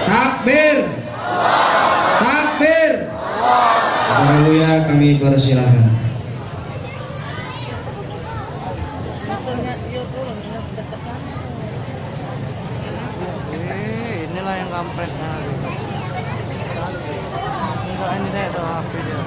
Takbir. Takbir. Haleluya, kami persilakan. Inilah yang kampretnya. Enggak, ini deh ada HP dia.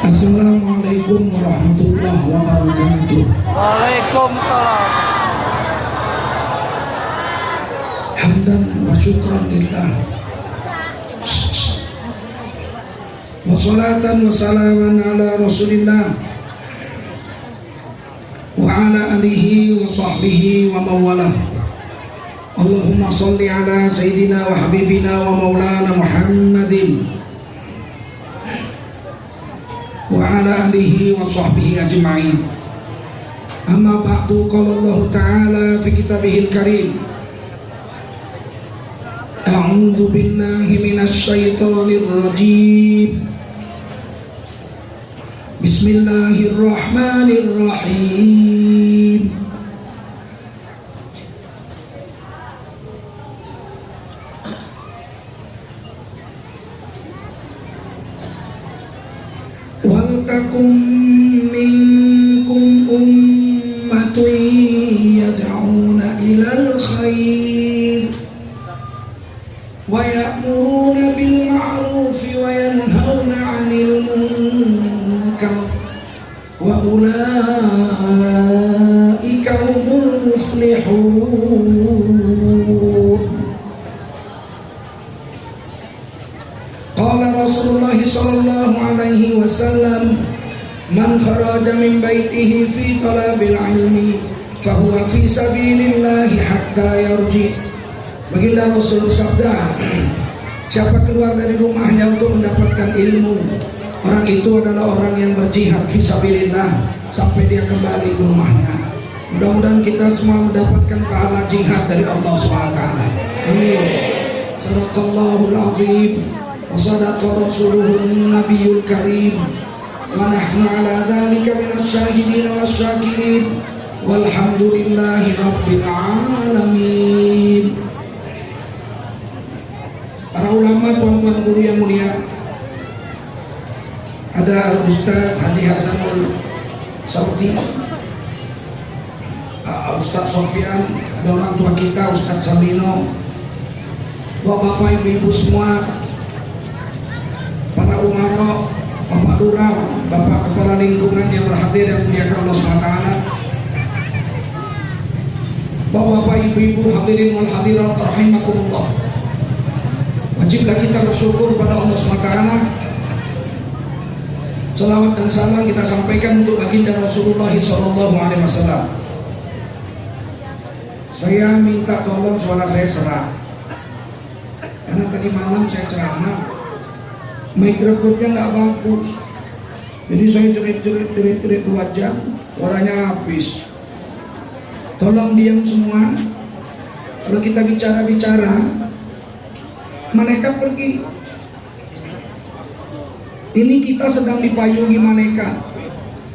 Assalamualaikum warahmatullahi wabarakatuh. Waalaikumsalam. Hamdan wa syukran lillah. Wassalatan wassalaman ala rasulillah wa ala alihi wa sahbihi wa mawalah. Allahumma salli ala sayyidina wa habibina wa maulana Muhammadin wa ala alihi wa sahbihi ajma'in. Amma ba'du, qala Allah ta'ala fi kitabihil karim. A'udzu billahi minasy syaithanir rajim. Bismillahirrahmanirrahim. Wal takum minkum ummatun yad'una ilal khair wa ya'muruna bil ma'ruf wa yanhauna 'anil munkar wa ulaika humul muflihun. Qala Rasulullah sallallahu alaihi wasallam, man kharaja min baitihi fi talabil ilmi fa huwa fi sabilillahi hatta yarji. Baginda Rasul sabda, siapa keluar dari rumahnya untuk mendapatkan ilmu, orang itu adalah orang yang berjihad fi sabilillah sampai dia kembali ke rumahnya. Mudah-mudahan kita semua mendapatkan pahala jihad dari Allah SWT. Amin. Sadaqallahul azim wa sadaqa rasuluhun nabiyul karim wa nahnu ala dhalika minasy syahidin wasyakirin walhamdulillahi rabbil alamin. Para ulama, tuan-tuan guru yang mulia, ada Ustaz Hadi Hasanul Sauti, Ustaz Sofian, ada orang tua kita Ustaz Sabino, bapak ibu semua, para umaro, bapak lurah, bapak kepala lingkungan yang berhadir dan muliakan Allah SWT, bapak ibu hadirin wal hadirat rahimakumullah. Wajiblah kita bersyukur pada Allah SWT. Salawat dan salam kita sampaikan untuk baginda Rasulullah SAW. Saya minta tolong suara saya serak, karena tadi malam saya ceramah, mikrofonnya nggak bagus, jadi saya jerit 2 jam, suaranya habis. Tolong diam semua. Kalau kita bicara, malaikat pergi. Ini kita sedang dipayungi malaikat.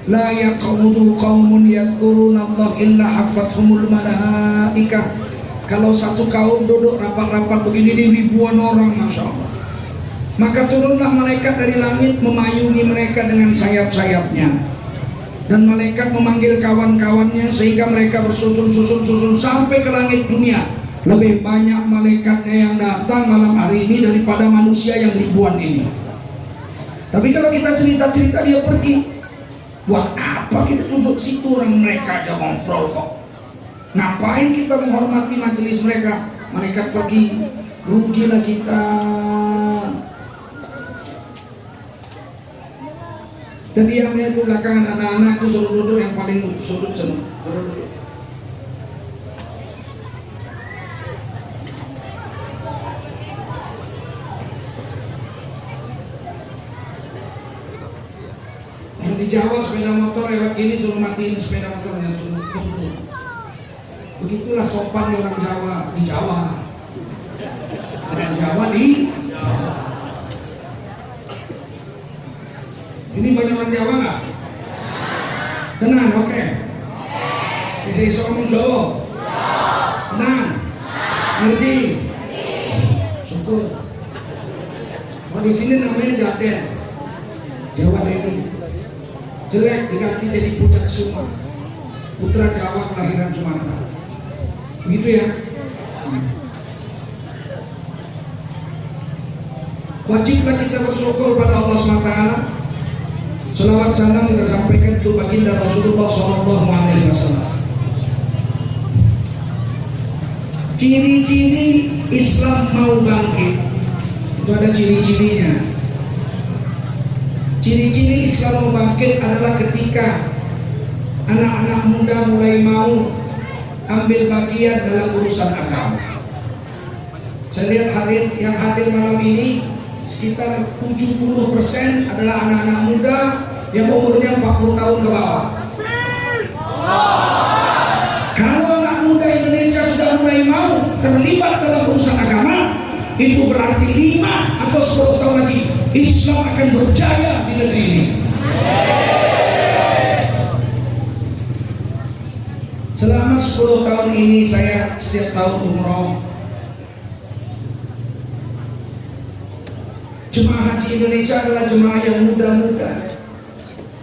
La yaqudu qaumun yadhkuruna Allah illa hafathumul malaikah. Kalau satu kaum duduk rapat-rapat begini di ribuan orang, masya Allah, maka turunlah malaikat dari langit memayungi mereka dengan sayap-sayapnya, dan malaikat memanggil kawan-kawannya sehingga mereka bersusun sampai ke langit dunia. Lebih banyak malaikatnya yang datang malam hari ini daripada manusia yang ribuan ini. Tapi kalau kita cerita-cerita dia pergi, buat apa kita duduk situ, orang mereka aja ngobrol kok. Ngapain kita menghormati majelis mereka? Malaikat pergi, rugilah kita. Dan diamnya itu belakangan anak-anak itu suruh duduk yang paling sudut sana. Di Jawa sepeda motor lewat ini suruh matiin sepeda motornya, suruh turun. Begitulah sopan orang Jawa di Jawa. Orang Jawa di Jawa. Ini banyak orang Jawa nggak? Tenang, oke. Bisa iso ngomong Jawa? Tenang. Ngerti? Syukur. Oh, di sini namanya Jaden. Jawa ini. Jelek diganti jadi Pucat Suma. Putra Jawa kelahiran Sumatera. Begitu ya? Wajiblah kita bersyukur pada Allah SWT. Selawat salam kita sampaikan untuk baginda Rasulullah SAW. Ciri-ciri Islam mau bangkit itu ada ciri-cirinya. Ciri-ciri Islam mau bangkit adalah ketika anak-anak muda mulai mau ambil bagian dalam urusan agama. Saya lihat yang hadir malam ini sekitar 70% adalah anak-anak muda yang umurnya 40 tahun ke bawah. Kalau anak muda Indonesia sudah mulai mau terlibat dalam urusan agama, itu berarti 5 atau 10 tahun lagi Islam akan berjaya di negeri ini. Selama 10 tahun ini saya setiap tahun umroh. Jemaah haji Indonesia adalah jemaah yang muda-muda.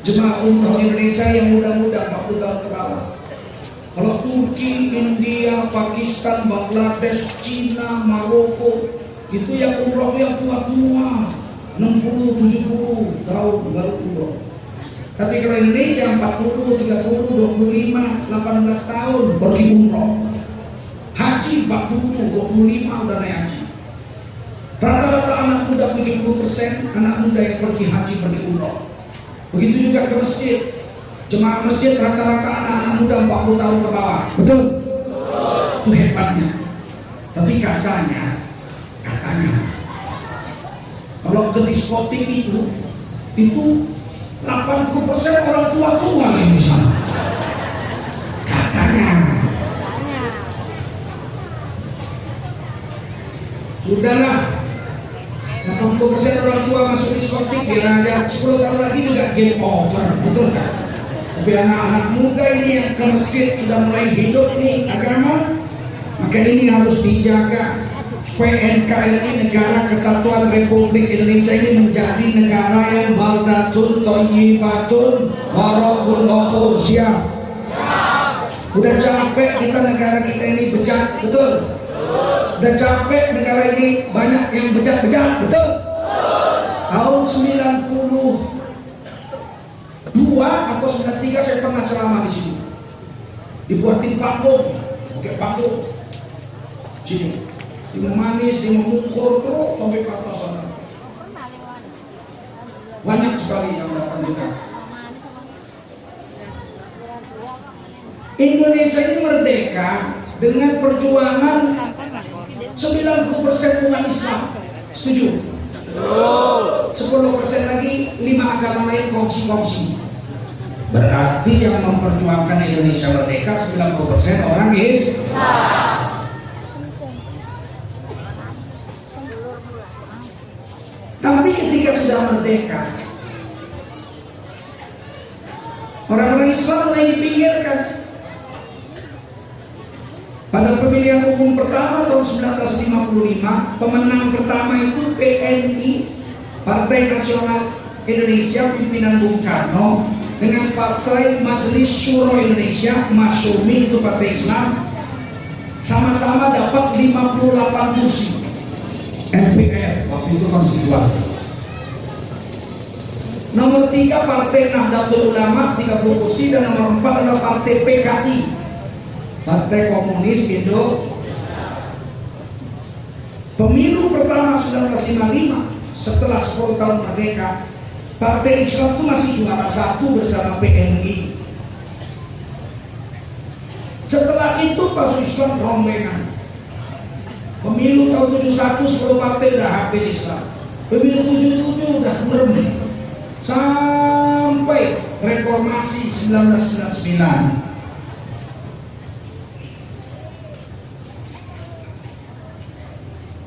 Jemaah umroh Indonesia yang muda-muda 40 tahun ke bawah. Kalau Turki, India, Pakistan, Bangladesh, Cina, Maroko, itu yang umroh yang tua-tua, 60, 70 tahun baru umroh. Tapi kalau Indonesia 40, 30, 25, 18 tahun pergi umroh. Haji 40, 25 udah naik haji. Rata-rata anak muda 70% anak muda yang pergi haji pergi umroh. Begitu juga ke masjid. Jemaah masjid rata-rata anak-anak muda 40 tahun ke bawah. Betul? Itu hebatnya. Tapi katanya kalau ke diskotik itu 80% orang tua-tua yang bisa. Katanya. Sudahlah. 80% orang tua masuk diskotik, kira ada 10 tahun lagi juga game over, betul kan? Tapi anak-anak muda ini yang ke masjid sudah mulai hidup nih agama, maka ini harus dijaga. PNKRI Negara Kesatuan Republik Indonesia ini menjadi negara yang baldatun thayyibatun warabbun ghafur. Siap? Udah capek kita negara kita ini bejat, betul? Udah capek negara ini banyak yang bejat-bejat, betul? Tahun 92 atau 93 saya pernah ceramah di sini. Dibuatin panggung, pakai panggung. Sini. Di manis, di memukul terus sampai ke atas sana. Banyak sekali yang datang juga. Indonesia ini merdeka dengan perjuangan 90% umat Islam. Setuju? 10% lagi 5 agama lain kongsi-kongsi. Berarti yang memperjuangkan Indonesia merdeka 90% orang Islam. Tapi ketika sudah merdeka, orang-orang Islam mulai dipinggirkan. Pada pemilihan umum pertama tahun 1955, pemenang pertama itu PNI, Partai Nasional Indonesia pimpinan Bung Karno, dengan Partai Majelis Syuro Indonesia, Masyumi itu Partai Islam, sama-sama dapat 58 kursi. MPR waktu itu konstituan. Nomor 3 Partai Nahdlatul Ulama 30 kursi, dan nomor 4 adalah Partai PKI, Partai Komunis Indo. Pemilu pertama 1955 setelah 10 tahun merdeka, Partai Islam itu masih juara 1 bersama PNI. Setelah itu Partai Islam rombengan. Pemilu tahun 71 10 partai udah habis Islam. Pemilu 77 udah merem. Sampai reformasi 1999.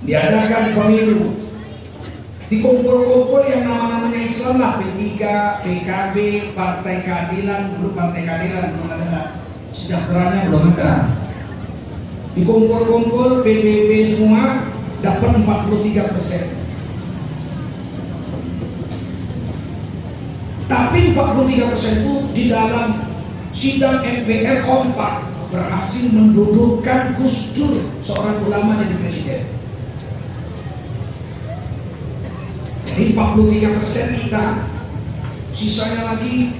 Diadakan pemilu. di kumpul-kumpul yang nama-namanya Islam lah, P3, PKB, Partai Keadilan, belum Partai Keadilan, belum ada, Sejahteranya belum ada. Di kumpul-kumpul PBB semua dapat 43%. Tapi 43% itu di dalam sidang MPR kompak berhasil mendudukkan Gus Dur, seorang ulama, jadi presiden. Jadi 43% kita, sisanya lagi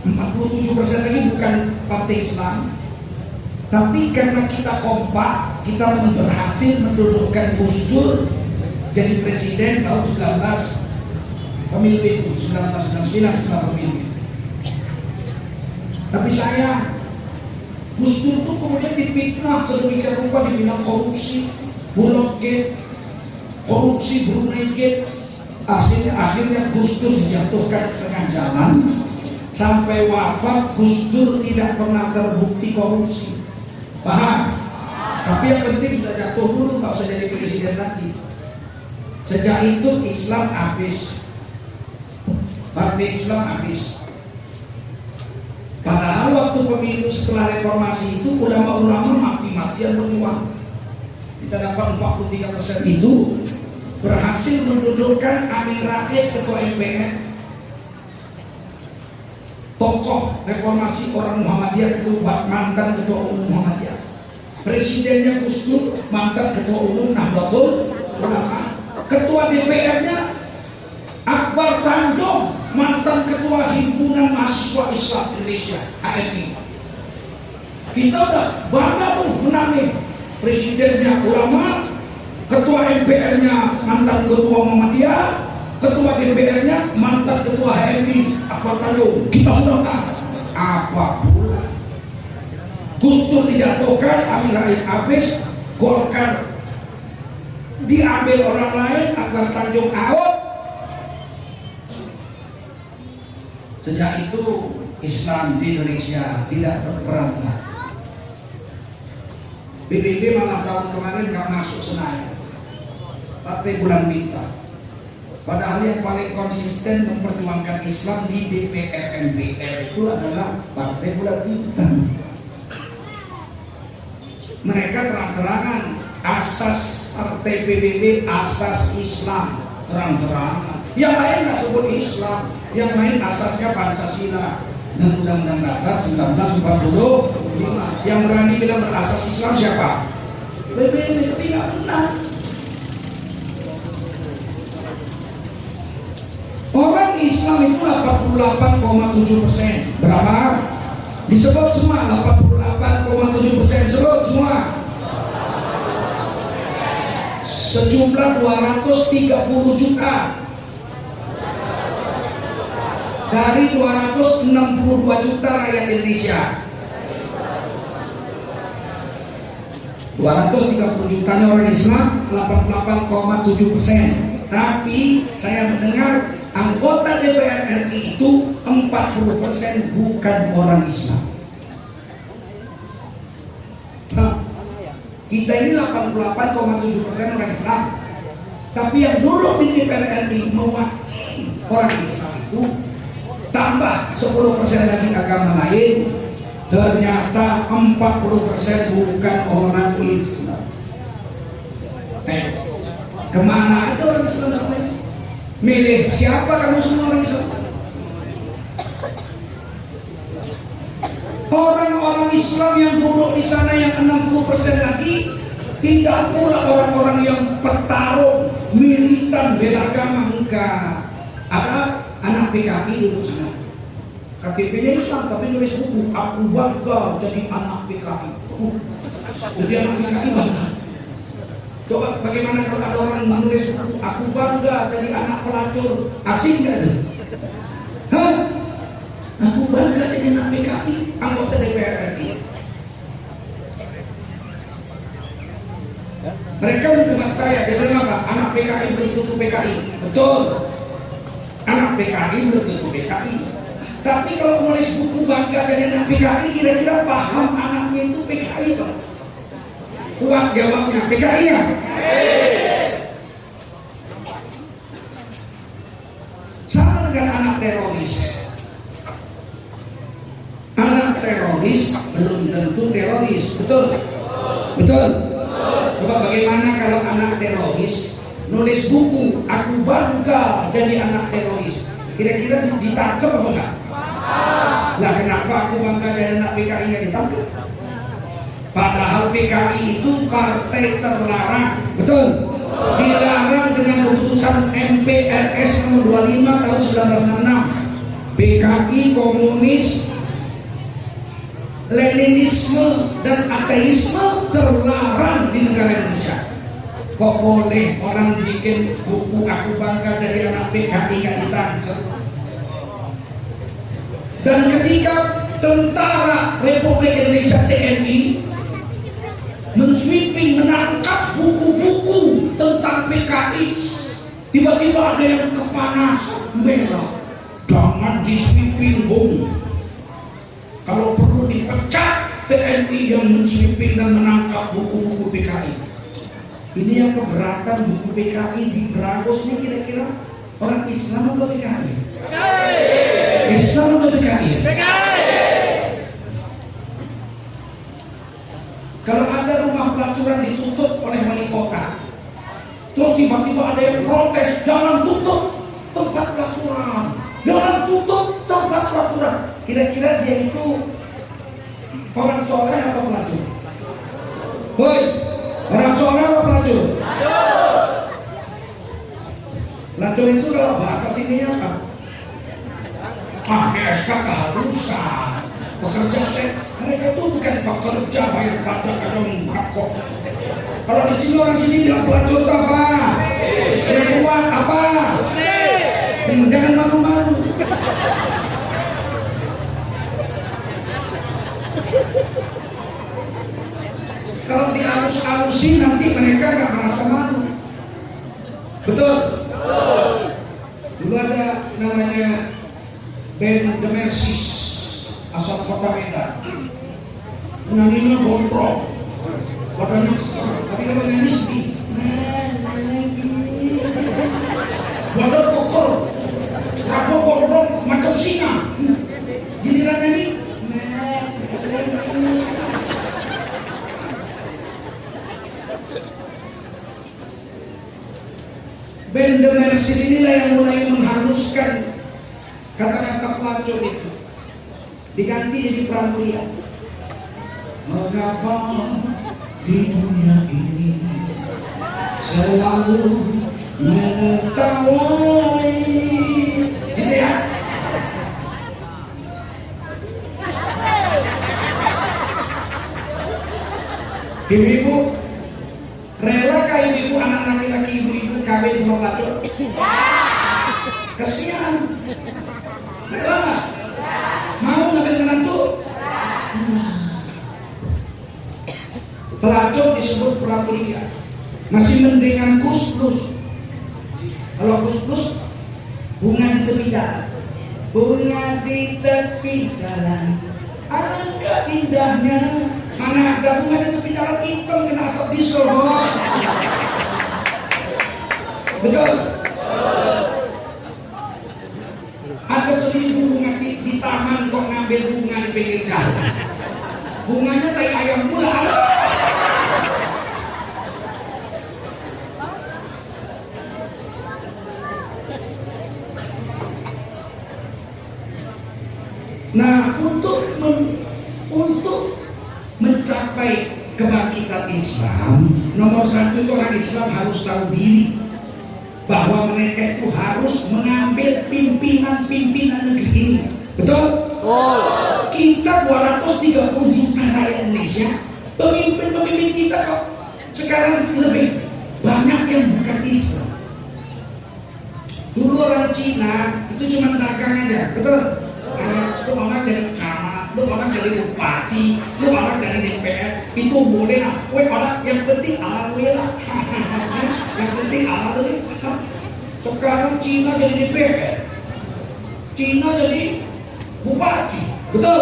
47% lagi bukan partai Islam. Tapi karena kita kompak, kita berhasil mendudukkan Gus Dur jadi presiden tahun 19 pemilu itu, 1999 setelah pemilu. Tapi saya, Gus Dur itu kemudian dipitnah sedemikian rupa, dibilang korupsi, Bulog Gate, korupsi Brunei Gate. Akhirnya Gus Dur dijatuhkan setengah jalan. Sampai wafat Gus Dur tidak pernah terbukti korupsi. Paham? Tapi yang penting sudah jatuh dulu, nggak usah jadi presiden lagi. Sejak itu Islam habis, partai Islam habis. Padahal waktu pemilu setelah reformasi itu ulama-ulama mati-matian berjuang. Kita dapat 43% itu, berhasil mendudukkan Amin Rais ketua MPR, tokoh reformasi orang Muhammadiyah itu mantan ketua umum Muhammadiyah. Presidennya Gus Dur mantan ketua umum Nahdlatul Ulama. Ketua DPR-nya Akbar Tanjung mantan ketua Himpunan Mahasiswa Islam Indonesia HMI. Kita udah bangga tuh menangin. Presidennya ulama, ketua MPR-nya mantan ketua Muhammadiyah, ketua DPR-nya mantan ketua HMI Akbar Tanjung. Kita sudah tahu apa pula. Gus Dur dijatuhkan, Amin Rais habis, Golkar diambil orang lain, Akbar Tanjung out. Sejak itu Islam di Indonesia tidak berperan lagi. PBB malah tahun kemarin nggak masuk Senayan, Partai Bulan Bintang. Padahal yang paling konsisten memperjuangkan Islam di DPR MPR itu adalah Partai Bulan Bintang. Mereka terang-terangan asas partai PBB, asas Islam terang-terangan. Yang lain nggak sebut Islam, yang lain asasnya Pancasila dan Undang-Undang Dasar 1945. Yang berani bilang berasas Islam siapa? PBB. Tidak benar. Orang Islam itu 88,7%. Berapa? Disebut semua 88,7%. Sebut semua. Sejumlah 230 juta dari 262 juta rakyat Indonesia. 230 jutanya orang Islam, 88,7%. Tapi saya mendengar anggota DPR RI itu 40% bukan orang Islam. Nah, kita ini 88,7% orang Islam. Tapi yang duduk di DPR RI mewakili orang Islam itu tambah 10% lagi agama lain, ternyata 40% bukan orang Islam. Kemana ada orang Islam namanya? Milih siapa kamu semua orang Islam? Orang-orang Islam yang duduk di sana yang 60% lagi, tidak pula orang-orang yang petarung, militan, bela agama, enggak. Ada anak PKI duduk sana. KTP-nya Islam tapi nulis buku, aku bangga jadi anak PKI. Jadi anak PKI bangga. Coba bagaimana kalau ada orang menulis buku, aku bangga jadi anak pelacur, asing nggak tuh? Hah? Aku bangga jadi anak PKI, anggota DPR RI. Mereka mendengar saya, dia bilang apa? Anak PKI belum tentu PKI. Betul. Anak PKI belum tentu PKI. Tapi kalau nulis buku bangga dari anak PKI, kira-kira paham anaknya itu PKI Pak? Kuat jawabnya, PKI ya? bukan anak teroris. Anak teroris belum tentu teroris, betul? Betul? Coba bagaimana kalau anak teroris nulis buku, aku bangga jadi anak teroris, kira-kira ditangkap apa enggak? Lah kenapa aku bangga jadi anak PKI nggak ditangkap? Padahal PKI itu partai terlarang, betul? Dilarang dengan keputusan MPRS nomor 25 tahun 1966. PKI komunis, Leninisme dan ateisme terlarang di negara Indonesia. Kok boleh orang bikin buku aku bangga dari anak PKI gak ditangkap? Dan ketika tentara Republik Indonesia TNI mensweeping menangkap buku-buku tentang PKI, tiba-tiba ada yang kepanasan merah, jangan di-sweeping bung. Kalau perlu dipecat TNI yang mensweeping dan menangkap buku-buku PKI. Ini yang keberatan buku PKI di Bragos ini kira-kira orang Islam atau PKI? Islam atau PKI? Kalau ada rumah pelacuran ditutup oleh wali kota, terus tiba-tiba ada yang protes, jangan tutup tempat pelacuran, jangan tutup tempat pelacuran. Kira-kira dia itu orang soleh atau pelacur? Woi, orang soleh atau pelacur? Pelacur itu kalau bahasa sininya apa? SK keharusan, pekerja seks. Mereka itu bukan pekerja bayar pajak atau mengkakok. Kalau di sini orang sini bilang pelacur apa? Yang kuat apa? Jangan malu-malu. Kalau dihalus-halusin nanti mereka gak merasa malu. Betul? Dulu ada namanya band The Mercies asal kota Medan. Nyanyinya gondrong, badannya kekar, tapi kalau nyanyi sedih. Badan kotor, rambut gondrong macam singa. Giliran nyanyi, band The Mercies inilah yang mulai menghaluskan kata-kata pelacur itu, diganti jadi pramlia. Mengapa di dunia ini selalu menertawai, gitu ya? Ibu-ibu, relakah ibu-ibu anak laki-laki ibu-ibu kawin sama pelacur? Kasihan. Rela nggak? Mau ngambil menantu? Pelacur disebut pelacuria. Masih mendingan kus-plus. Kalau kus-plus, bunga di tepi jalan. Bunga di tepi jalan, alangkah indahnya. Mana ada bunga di tepi jalan, hitam kena asap diesel, bos. Betul? Ada 1000 bunga di taman kok ngambil bunga di pinggir jalan. Bunganya tai ayam pula. Nah, untuk mencapai kebangkitan Islam, nomor satu itu orang Islam harus tahu diri bahwa mereka itu harus mengambil pimpinan-pimpinan negeri ini. Betul? Kita 230 juta rakyat Indonesia, pemimpin-pemimpin kita kok sekarang lebih banyak yang bukan Islam. Dulu orang Cina itu cuma dagang aja, betul? Lu orang dari camat, lu orang dari bupati, lu orang dari DPR, itu boleh lah. Orang yang penting alhamdulillah. Yang penting alhamdulillah. Sekarang Cina jadi DPR, Cina jadi bupati, betul?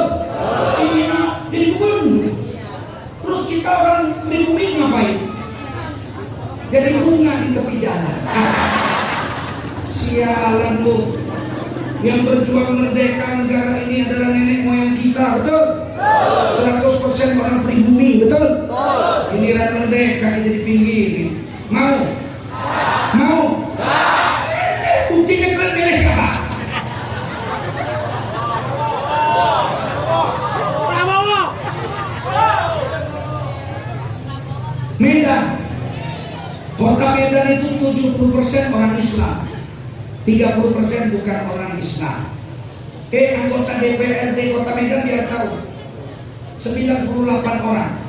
Cina jadi gubernur. Terus kita orang pribumi ngapain? Jadi bunga di tepi jalan. Sialan lu. Yang berjuang merdeka negara ini adalah nenek moyang kita, betul? 100% orang pribumi, betul? Giliran merdeka kita dipinggirin. Mau? Mau? Buktinya kalian beres apa? Medan, kota Medan itu 70% orang Islam, 30% bukan orang Islam. Anggota DPRD kota Medan dia tahu 98 orang,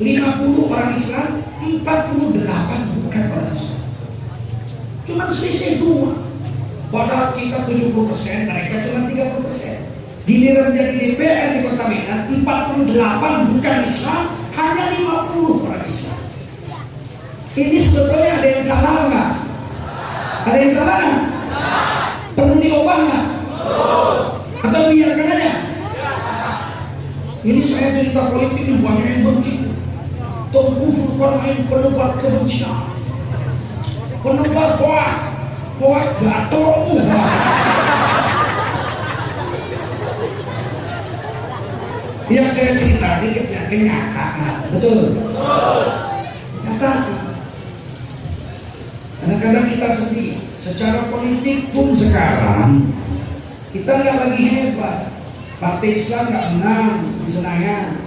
50 orang Islam, 48 bukan orang Islam. Cuma selisih 2. Padahal kita 70%, mereka cuma 30%. Giliran jadi DPR di kota Medan, 48 bukan Islam, hanya 50 orang Islam. Ini sebetulnya ada yang salah nggak? Ada yang salah nggak? Perlu diubah nggak? Atau biarkan aja? Ini saya cerita politik ini banyak yang begitu. Tunggu pemain penebar kebencian, penebar hoak gatel. Yang saya cerita ini kenyataan, betul? Nyata. Kadang-kadang kita sendiri secara politik pun sekarang kita nggak lagi hebat. Partai Islam nggak menang di Senayan.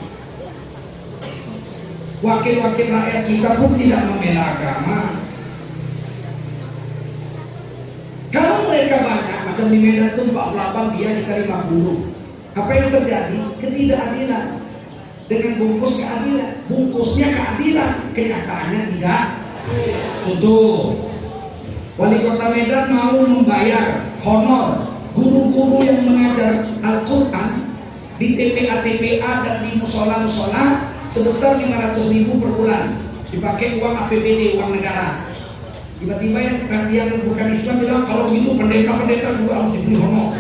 Wakil-wakil rakyat kita pun tidak membela agama. Kalau mereka banyak, macam di Medan itu 48, dia kita 50. Apa yang terjadi? Ketidakadilan. Dengan bungkus keadilan, bungkusnya keadilan, kenyataannya tidak. Contoh, wali kota Medan mau membayar honor guru-guru yang mengajar Al-Quran di TPA-TPA dan di musola-musola sebesar 500.000 per bulan, dipakai uang APBD, uang negara. Tiba-tiba yang bukan Islam bilang kalau gitu pendeta-pendeta juga harus diberi honor,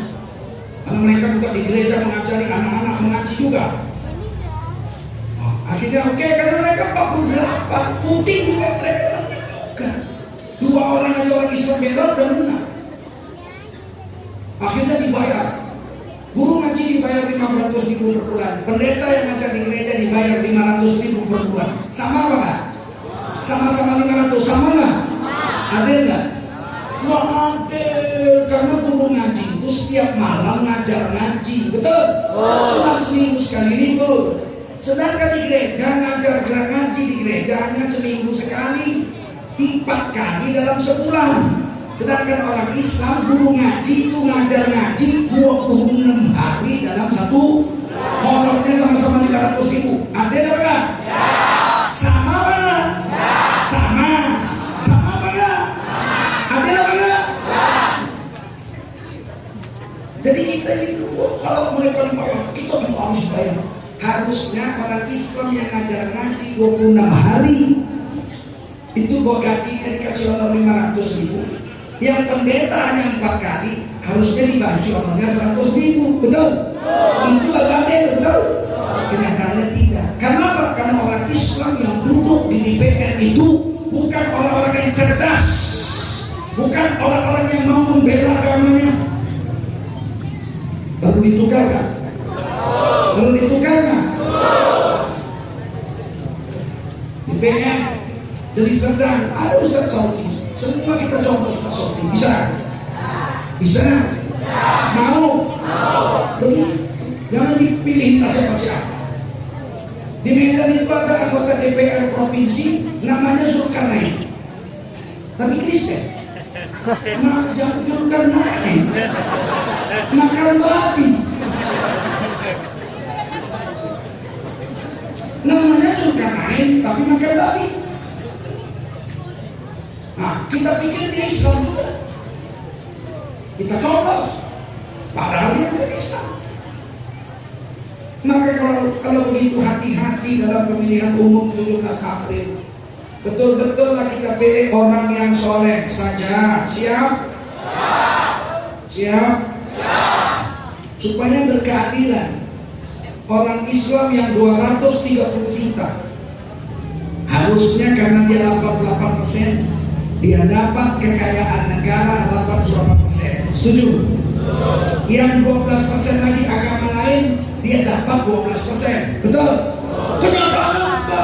karena mereka juga di gereja mengajari anak-anak mengaji juga. Akhirnya oke, karena mereka 48 putih juga mereka menentukan 2 orang aja orang Islam beda dan menang. Akhirnya dibayar. Guru ngaji dibayar 500.000 per bulan. Pendeta yang ngajar di gereja dibayar 500.000 per bulan. Sama apa nggak? Sama-sama 500. Sama nggak? Adil nggak? Nggak adil. Karena guru ngaji itu setiap malam ngajar ngaji, betul? Cuma seminggu sekali libur. Sedangkan di gereja ngajar gerak ngaji di gereja hanya seminggu sekali, 4 kali dalam sebulan. Sedangkan orang Islam guru ngaji itu ngajar ngaji 26 hari dalam satu, honornya sama-sama 500.000. Ada apa enggak? Ya. Sama apa? Ya. Sama. Sama apa enggak? Ada apa enggak? Ya. Jadi kita itu kalau mereka bayar, kita juga harus bayar. Harusnya orang Islam yang ngajar ngaji 26 hari itu gua gajinya dikasih honor 500.000. Yang pendeta hanya 4 kali, harusnya dikasih honornya 100.000, betul? Itu adil, betul? Kenyataannya tidak. Kenapa? Karena orang Islam yang duduk di DPR itu bukan orang-orang yang cerdas, bukan orang-orang yang mau membela agamanya. Lalu ditukar kan? Lalu ditukar kan? DPR jadi sedang ada Ustaz Sofi. Semua kita contoh Ustaz Sofi. Bisa? Bisa? Mau? Begitu. Jangan dipilih siapa-siapa. Di Medan itu ada anggota DPR provinsi namanya Zulkarnain, tapi Kristen. Zulkarnain makan babi. Namanya Zulkarnain tapi makan babi. Nah, kita pikir dia Islam juga. Kita contoh, padahal dia bukan Islam. Maka kalau begitu hati-hati dalam pemilihan umum 17 April. Betul-betullah kita pilih orang yang soleh saja. Siap? Siap? Supaya berkeadilan. Orang Islam yang 230 juta harusnya karena dia 88%, dia dapat kekayaan negara 88%. Setuju? Yang 12% lagi agama lain, dia dapat 12%. Betul? Kenyataan apa?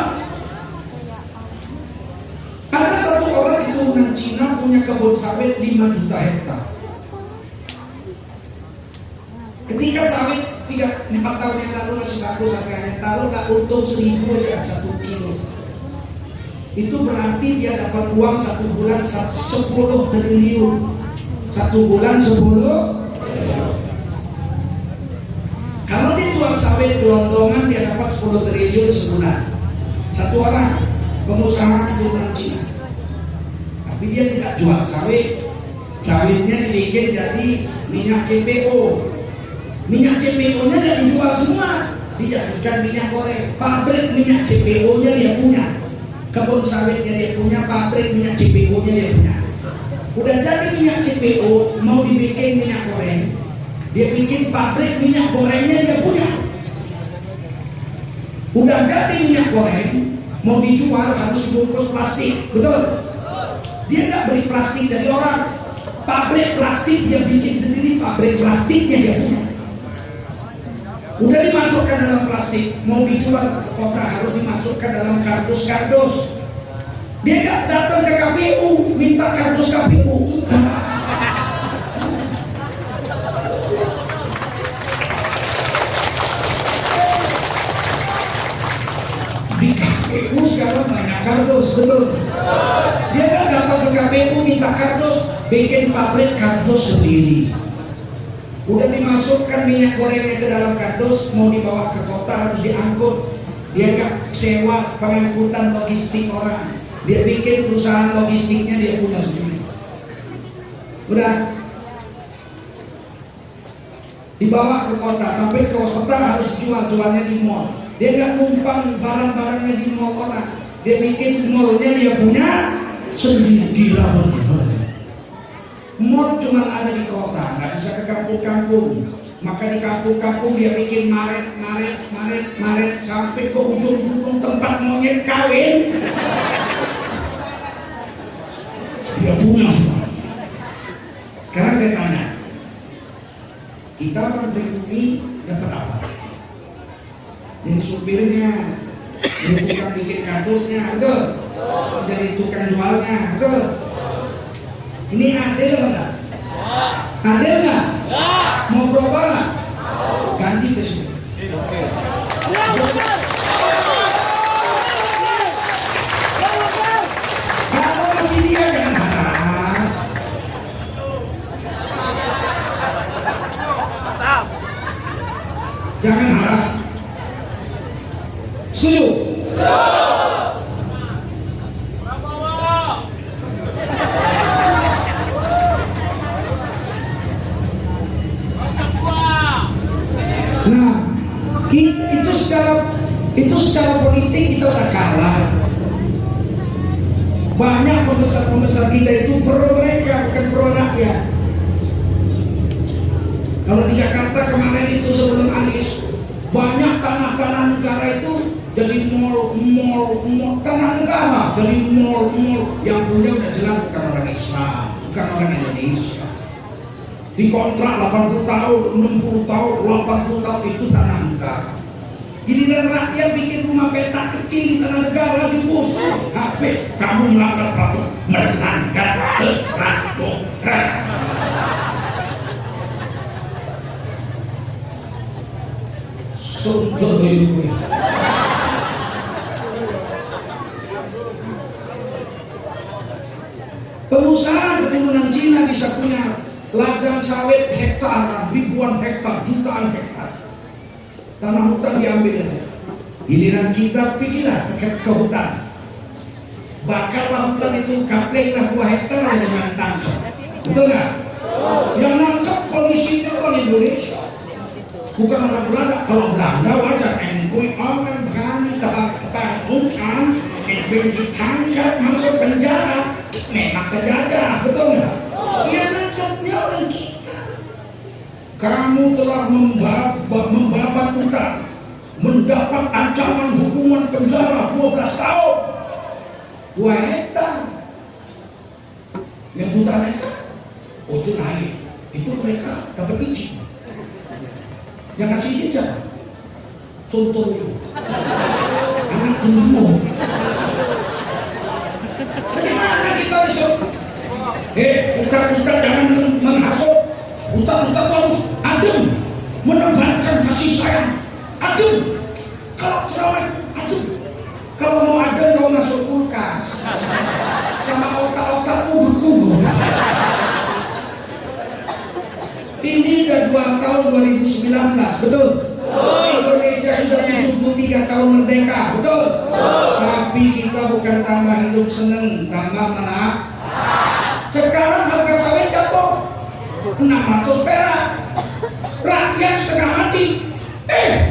Ada satu orang keturunan Cina punya kebun sawit 5 juta hektar. Ketika sawit 4 tahun yang lalu masih bagus harganya, taruh tak untung 1.000 aja 1 kilo. Itu berarti dia dapat uang 1 bulan 10 triliun. 1 bulan 10. Kalau dia jual sawit gelondongan, dia dapat 10 triliun sebulan. Satu orang pengusaha keturunan Cina. Tapi dia tidak jual sawit. Sawitnya dibikin jadi minyak CPO. Minyak CPO-nya tidak dijual semua, dijadikan minyak goreng. Pabrik minyak CPO-nya dia punya. Kebun sawitnya dia punya, pabrik minyak CPO-nya dia punya. Udah jadi minyak CPO, mau dibikin minyak goreng, dia bikin pabrik minyak gorengnya dia punya. Udah jadi minyak goreng, mau dijual harus dibungkus plastik, betul? Dia nggak beli plastik dari orang, pabrik plastik dia bikin sendiri, pabrik plastiknya dia punya. Udah dimasukkan dalam plastik, mau dijual ke kota harus dimasukkan dalam kardus-kardus. Dia nggak datang ke KPU minta kardus KPU. Di KPU sekarang banyak kardus, betul? Dia nggak datang ke KPU minta kardus, bikin pabrik kardus sendiri. Udah dimasukkan minyak gorengnya ke dalam kardus, mau dibawa ke kota harus diangkut. Dia nggak sewa pengangkutan logistik orang, dia bikin perusahaan logistiknya dia punya sendiri. Udah dibawa ke kota, sampai ke kota harus jualnya di mall. Dia nggak numpang barang-barangnya di mall orang, dia bikin mallnya dia punya sendiri. Gila banget. Mall cuma ada di kota, nggak bisa ke kampung-kampung. Maka di kampung-kampung dia bikin maret sampai ke ujung tempat monyet kawin. Dia punya semua. Sekarang saya tanya, kita orang pribumi dapat apa? Jadi supirnya, jadi tukang bikin kardusnya, betul? Jadi tukang jualnya, betul? Ini adil enggak? Adil enggak? Mau berubah enggak? Ganti ke sini. Kalau masih dia jangan harap. Jangan harap. Setuju? Nah, itu secara politik kita udah kalah. Banyak pembesar kita itu pro mereka, bukan pro rakyat. Kalau di Jakarta kemarin itu sebelum Anies, banyak tanah-tanah negara itu jadi mall tanah negara, jadi mall yang punya udah jelas bukan orang Islam, bukan orang Indonesia. Dikontrak 80 tahun, 60 tahun, 80 tahun itu tanah negara. Giliran rakyat bikin rumah petak kecil di tanah negara di bus. HP, kamu melanggar peraturan, melanggar peraturan. Sungguh itu. Pengusaha keturunan Cina bisa punya ladang sawit hektaran, ribuan hektar, jutaan hektar. Tanah hutan diambil. Giliran kita pergilah ke hutan. Bakarlah hutan itu, kaplenglah 2 hektar dengan tangkap. Betul nggak? Yang nangkap polisinya orang Indonesia, bukan orang Belanda. Kalau Belanda wajar, engkau orang berani tak hutan, engkau ditangkap masuk penjara, memang penjara, betul nggak? Dia nangkapnya orang kita. Kamu telah membabat utang, mendapat ancaman hukuman penjara 12 tahun. 2 hektar. Yang jutaan hektar, oh itu naik. Itu mereka dapat izin. Jangan sedikit ya. Contoh itu. Anak dulu. Bagaimana kita besok? Ustaz jangan menghasut. Ustaz harus adem, menebarkan kasih sayang. Adem. Kalau ceramah adem. Kalau mau adem kau masuk kulkas. Sama otak-otakmu bertumbuh. Ini udah 2 tahun 2019, betul? Indonesia sudah 73 tahun merdeka, betul? Tapi kita bukan tambah hidup seneng, tambah menang. Sekarang harga sawit jatuh 600 perak. Rakyat setengah mati.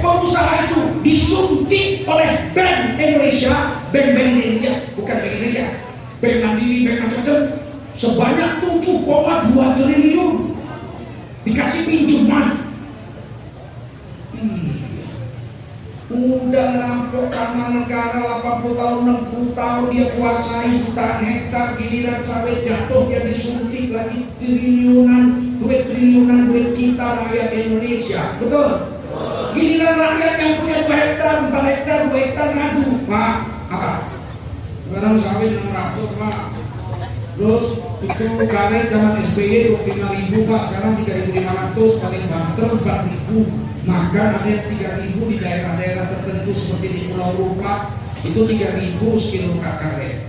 Pengusaha itu disuntik oleh Bank Indonesia, Bank Indonesia, bukan Bank Indonesia, Bank Mandiri, Bank macam-macam, sebanyak 7,2 triliun dikasih pinjaman. Udah ngerampok tanah negara 80 tahun, 60 tahun dia kuasai jutaan hektar, giliran sawit jatuh dia disuntik lagi triliunan, duit kita rakyat Indonesia, betul? Giliran rakyat yang punya 2 hektar, 4 hektar, 2 hektar ngadu, Pak, apa? Sekarang sawit 600, Pak. Terus itu karet zaman SBY 25.000, Pak, sekarang 3.500, paling banter 4.000. Maka ada yang 3.000 di daerah-daerah tertentu seperti di Pulau Rupa, itu 3.000 sekilo karet.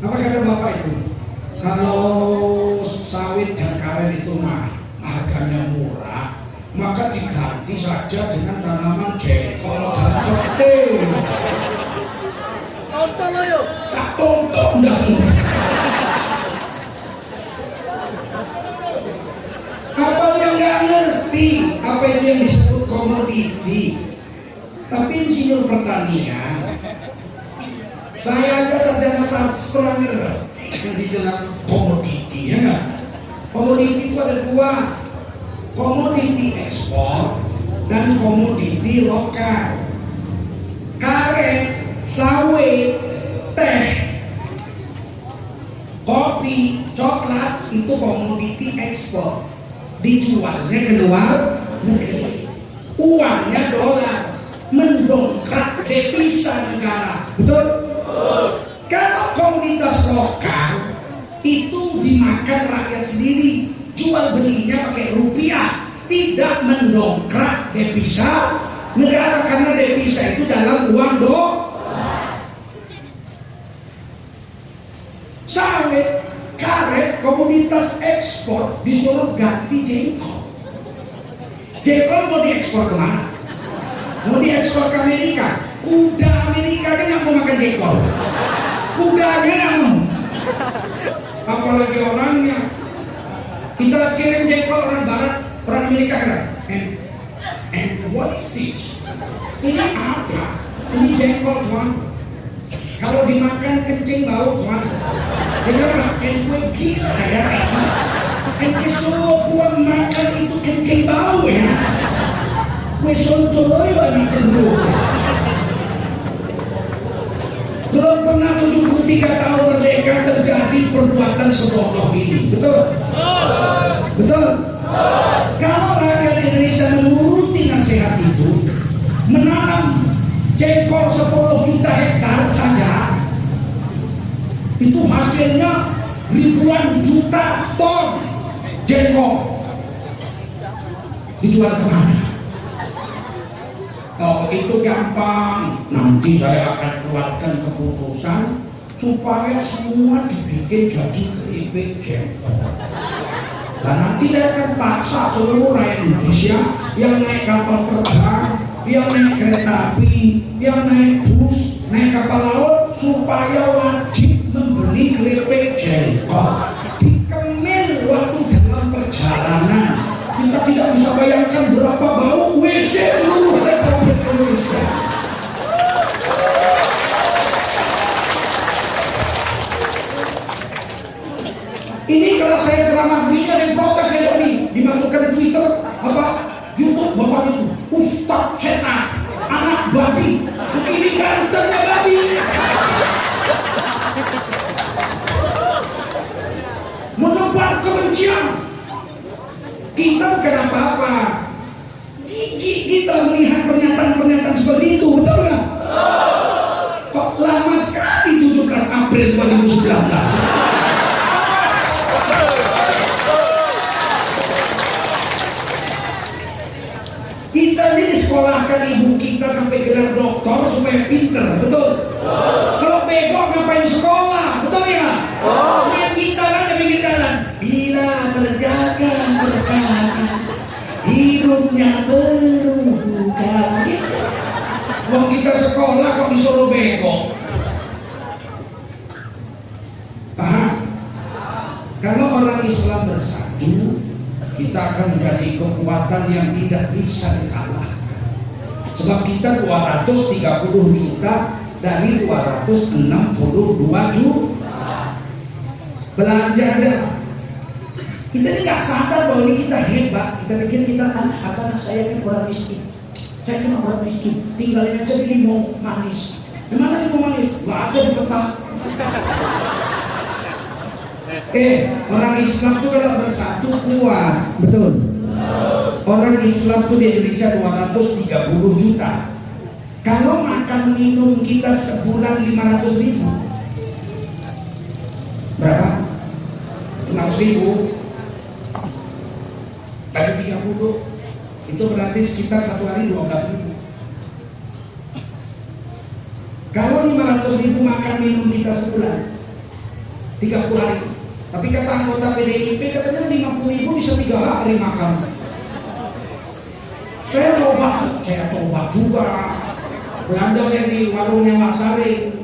Apa kata Bapak itu? Kalau sawit dan karet itu harganya murah, maka diganti saja dengan tanaman jengkol dan kedelai. Contoh lo yuk. Tak tonton dah semua. Apa yang nggak ngerti apa itu yang disebut komoditi? Tapi insinyur pertanian, saya aja sarjana sastra yang dibilang komoditi, ya nggak? Komoditi itu ada 2. Komoditi ekspor dan komoditi lokal. Karet, sawit, teh, kopi, coklat itu komoditi ekspor, dijualnya ke luar negeri. Uangnya dolar, mendongkrak devisa negara, betul? Kalau komoditas lokal itu dimakan rakyat sendiri, jual belinya pakai rupiah, tidak mendongkrak devisa negara karena devisa itu dalam uang sawit, karet, komoditas ekspor disuruh ganti jengkol. Jengkol mau diekspor kemana? Mau diekspor ke Amerika? Kuda Amerika kan nggak mau makan jengkol. Kudanya nggak mau. Apalagi orangnya. Kita kirim jengkol orang Barat, orang Amerika kan? And what is this? Ini apa? Ini jengkol, Tuan. Kalau dimakan kencing bau, Tuan. Dengar, and gue gila ya. And semua buang makan itu kencing bau ya. Gue sontoloy banyak kenduk. Belum pernah 73 tahun merdeka terjadi perbuatan sebodoh ini, betul? Betul? Kalau rakyat Indonesia menuruti nasihat itu, menanam jengkol 10 juta hektar saja, itu hasilnya ribuan juta ton jengkol. Dijual kemana? Oh, itu gampang. Nanti saya akan keluarkan keputusan supaya semua dibikin jadi keripik jengkol. Dan nanti saya akan paksa seluruh rakyat Indonesia yang naik kapal terbang, yang naik kereta api, yang naik bus, naik kapal laut, supaya wajib membeli keripik jengkol. Dikemil waktu dalam perjalanan. Kita tidak bisa bayangkan berapa bau WC seluruh Republik Indonesia. Ini kalau saya ceramah begini ada yang protes saya tadi dimasukkan di Twitter apa YouTube bapak itu Ustaz setan, anak babi, begini gantengnya babi. Menebar kebencian. Kita bukan apa-apa. April 2019. Kita ini sekolahkan ibu kita sampai gelar doktor supaya pinter, betul? Kalau bego ngapain sekolah, betul ya? Main gitaran demi gitaran. Bila berjaga berkata, hidupnya berbuka. Mau kita sekolah kok disuruh bego? Paham? Kalau orang Islam bersatu, kita akan menjadi kekuatan yang tidak bisa dikalahkan. Sebab kita 230 juta dari 262 juta. Belanja ada. Kita ini nggak sadar bahwa ini kita hebat. Kita pikir kita saya kan orang miskin. Saya cuma orang miskin. Tinggalin aja di limau manis. Gimana limau manis? Nggak ada di peta. Orang Islam itu kalau bersatu kuat, betul. Orang Islam itu di Indonesia 230 juta. Kalau makan minum kita sebulan 500 ribu, berapa? 500 ribu kali 30, itu berarti sekitar satu hari 12 ribu. Kalau 500 ribu makan minum kita sebulan 30 hari. Tapi kata anggota PDIP katanya 50 ribu bisa 3 hari makan. Saya coba juga. Belanja saya di warungnya Mas Sari.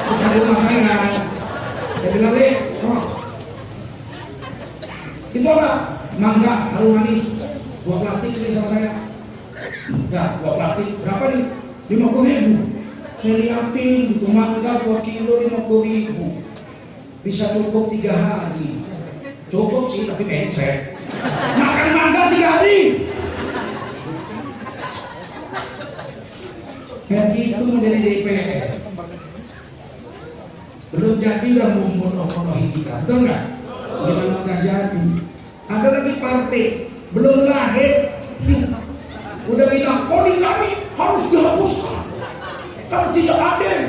Bukan rumah saya. Saya bilang itu apa? Mangga harum manis. 2 plastik sini sama saya. Nah, 2 plastik berapa nih? 50 ribu. Saya liatin gitu, mangga 2 kilo 50 ribu. Bisa cukup 3 hari. Cukup sih tapi becek. Makan mangga 3 hari. Kayak gitu menjadi DPR. Belum jadi udah membunuh-bunuhi kita, betul nggak? Gimana nggak jadi? Ada lagi partai belum lahir, udah bilang poligami harus dihapuskan. Kan tidak adil.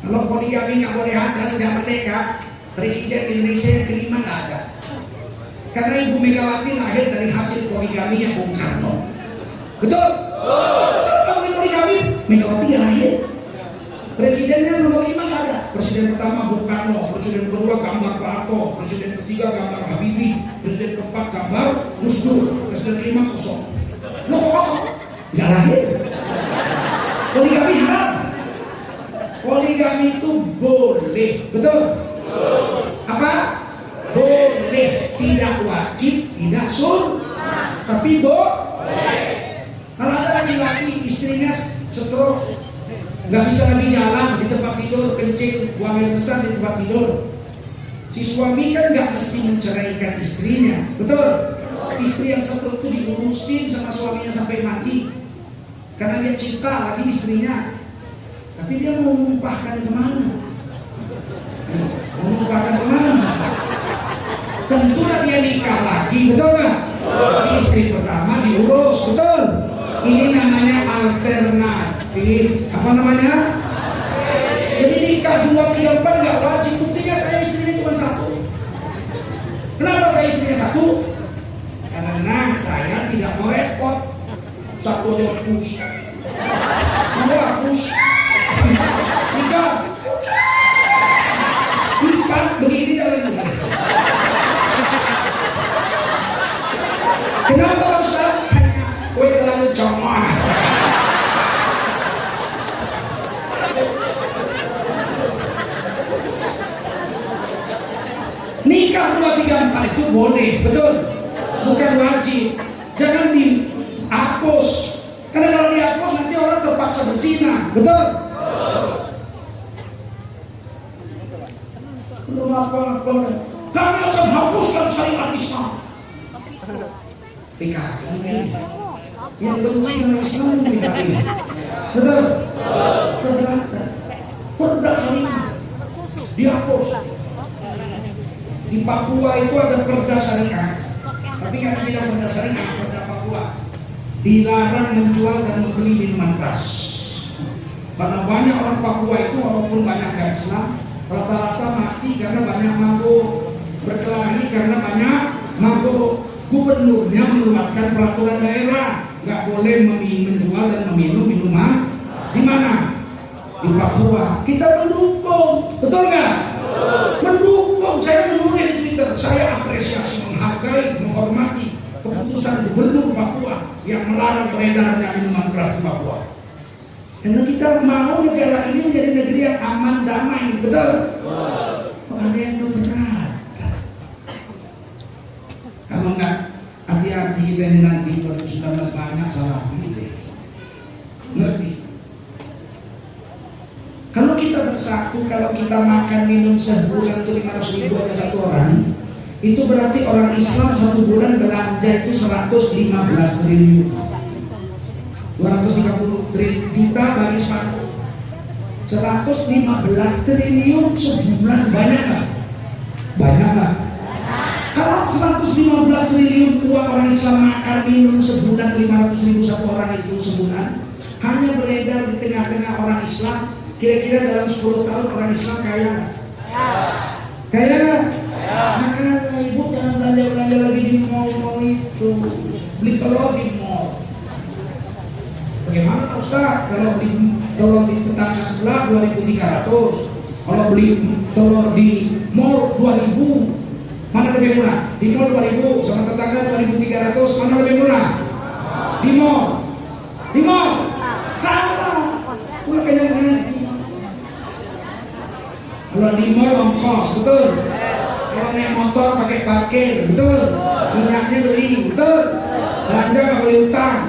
Kalau poligami nggak boleh ada sejak merdeka, Presiden Indonesia yang kelima nggak ada. Karena Ibu Megawati lahir dari hasil poligaminya Bung Karno. Betul? Kalau poligami, Megawati yang lahir. Presidennya nomor 5 nggak ada. Presiden pertama Bung Karno, presiden kedua gambar Pak Harto, presiden ketiga gambar Habibie, presiden keempat gambar Gus Dur, presiden kelima kosong. Lo kosong? Nggak lahir. Poligami haram. Poligami itu boleh, betul? Apa? Boleh, tidak wajib, tidak sunnah, tapi boleh. Kalau ada laki-laki istrinya stroke, nggak bisa lagi jalan di tempat tidur, kencing, buang air besar di tempat tidur, si suami kan nggak mesti menceraikan istrinya, betul? Istri yang stroke itu diurusin sama suaminya sampai mati, karena dia cinta lagi istrinya. Tapi dia mau menumpahkan kemana? Menumpahkan kemana? Tentulah dia nikah lagi, betul nggak? Istri pertama diurus, betul? Ini namanya alternatif. Apa namanya? Jadi nikah 2, 3, 4 nggak wajib. Buktinya saya istrinya cuma 1. Kenapa saya istrinya 1? Karena saya tidak mau repot. 1 aja hapus, 2 hapus, 3, 4 begini jalan. Kenapa Ustaz? Kue terlalu comot. Nikah 2, 3, 4 itu boleh, betul? Bukan wajib. Jangan dihapus. Karena kalau dihapus nanti orang terpaksa berzina, betul? Belum apa-apa. Kami akan hapuskan syariat Islam. PKI yang benci dengan Islam PKI, betul? Perda syariah dihapus. Di Papua itu ada perda syariah, tapi kan tidak perda syariah, perda Papua dilarang menjual dan membeli minuman keras. Karena banyak orang Papua itu walaupun banyak gak Islam, rata-rata mati karena banyak mabuk, berkelahi karena banyak mabuk. Gubernurnya mengeluarkan peraturan daerah, nggak boleh menjual dan meminum minuman di mana? Di Papua. Kita mendukung, betul nggak? Mendukung. Saya menulis di Twitter, saya apresiasi, menghargai, menghormati keputusan Gubernur Papua yang melarang beredarnya minuman keras di Papua. Karena kita mau negara ini menjadi negeri yang aman, damai, betul? Kok ada yang berat? Kalau nggak hati-hati kita ini nanti 2019 banyak salah pilih. Ngerti? Kalau kita bersatu, kalau kita makan minum sebulan itu 500.000 ada satu orang, itu berarti orang Islam satu bulan belanja itu 115 triliun. 230 juta bagi sepatu. 115 triliun sebulan, banyak nggak? Banyak nggak? Kalau 115 triliun uang orang Islam makan minum sebulan 500.000 satu orang itu sebulan, hanya beredar di tengah-tengah orang Islam, kira-kira dalam 10 tahun orang Islam kaya nggak? Kaya nggak? Maka ibu jangan belanja-belanja lagi di mall-mall itu, beli telur di mall. Bagaimana Ustaz? Kalau di tetangga sebelah 2.300, kalau beli telur di mall 2.000, mana lebih murah? Di mall 2.000 sama tetangga 2.300, mana lebih murah? Di mall. Di mall. Salah. Udah kenyang. Kalau di mall ongkos, betul. Kalau naik motor pakai parkir, betul. Minyaknya beli, betul. Belanja nggak boleh utang.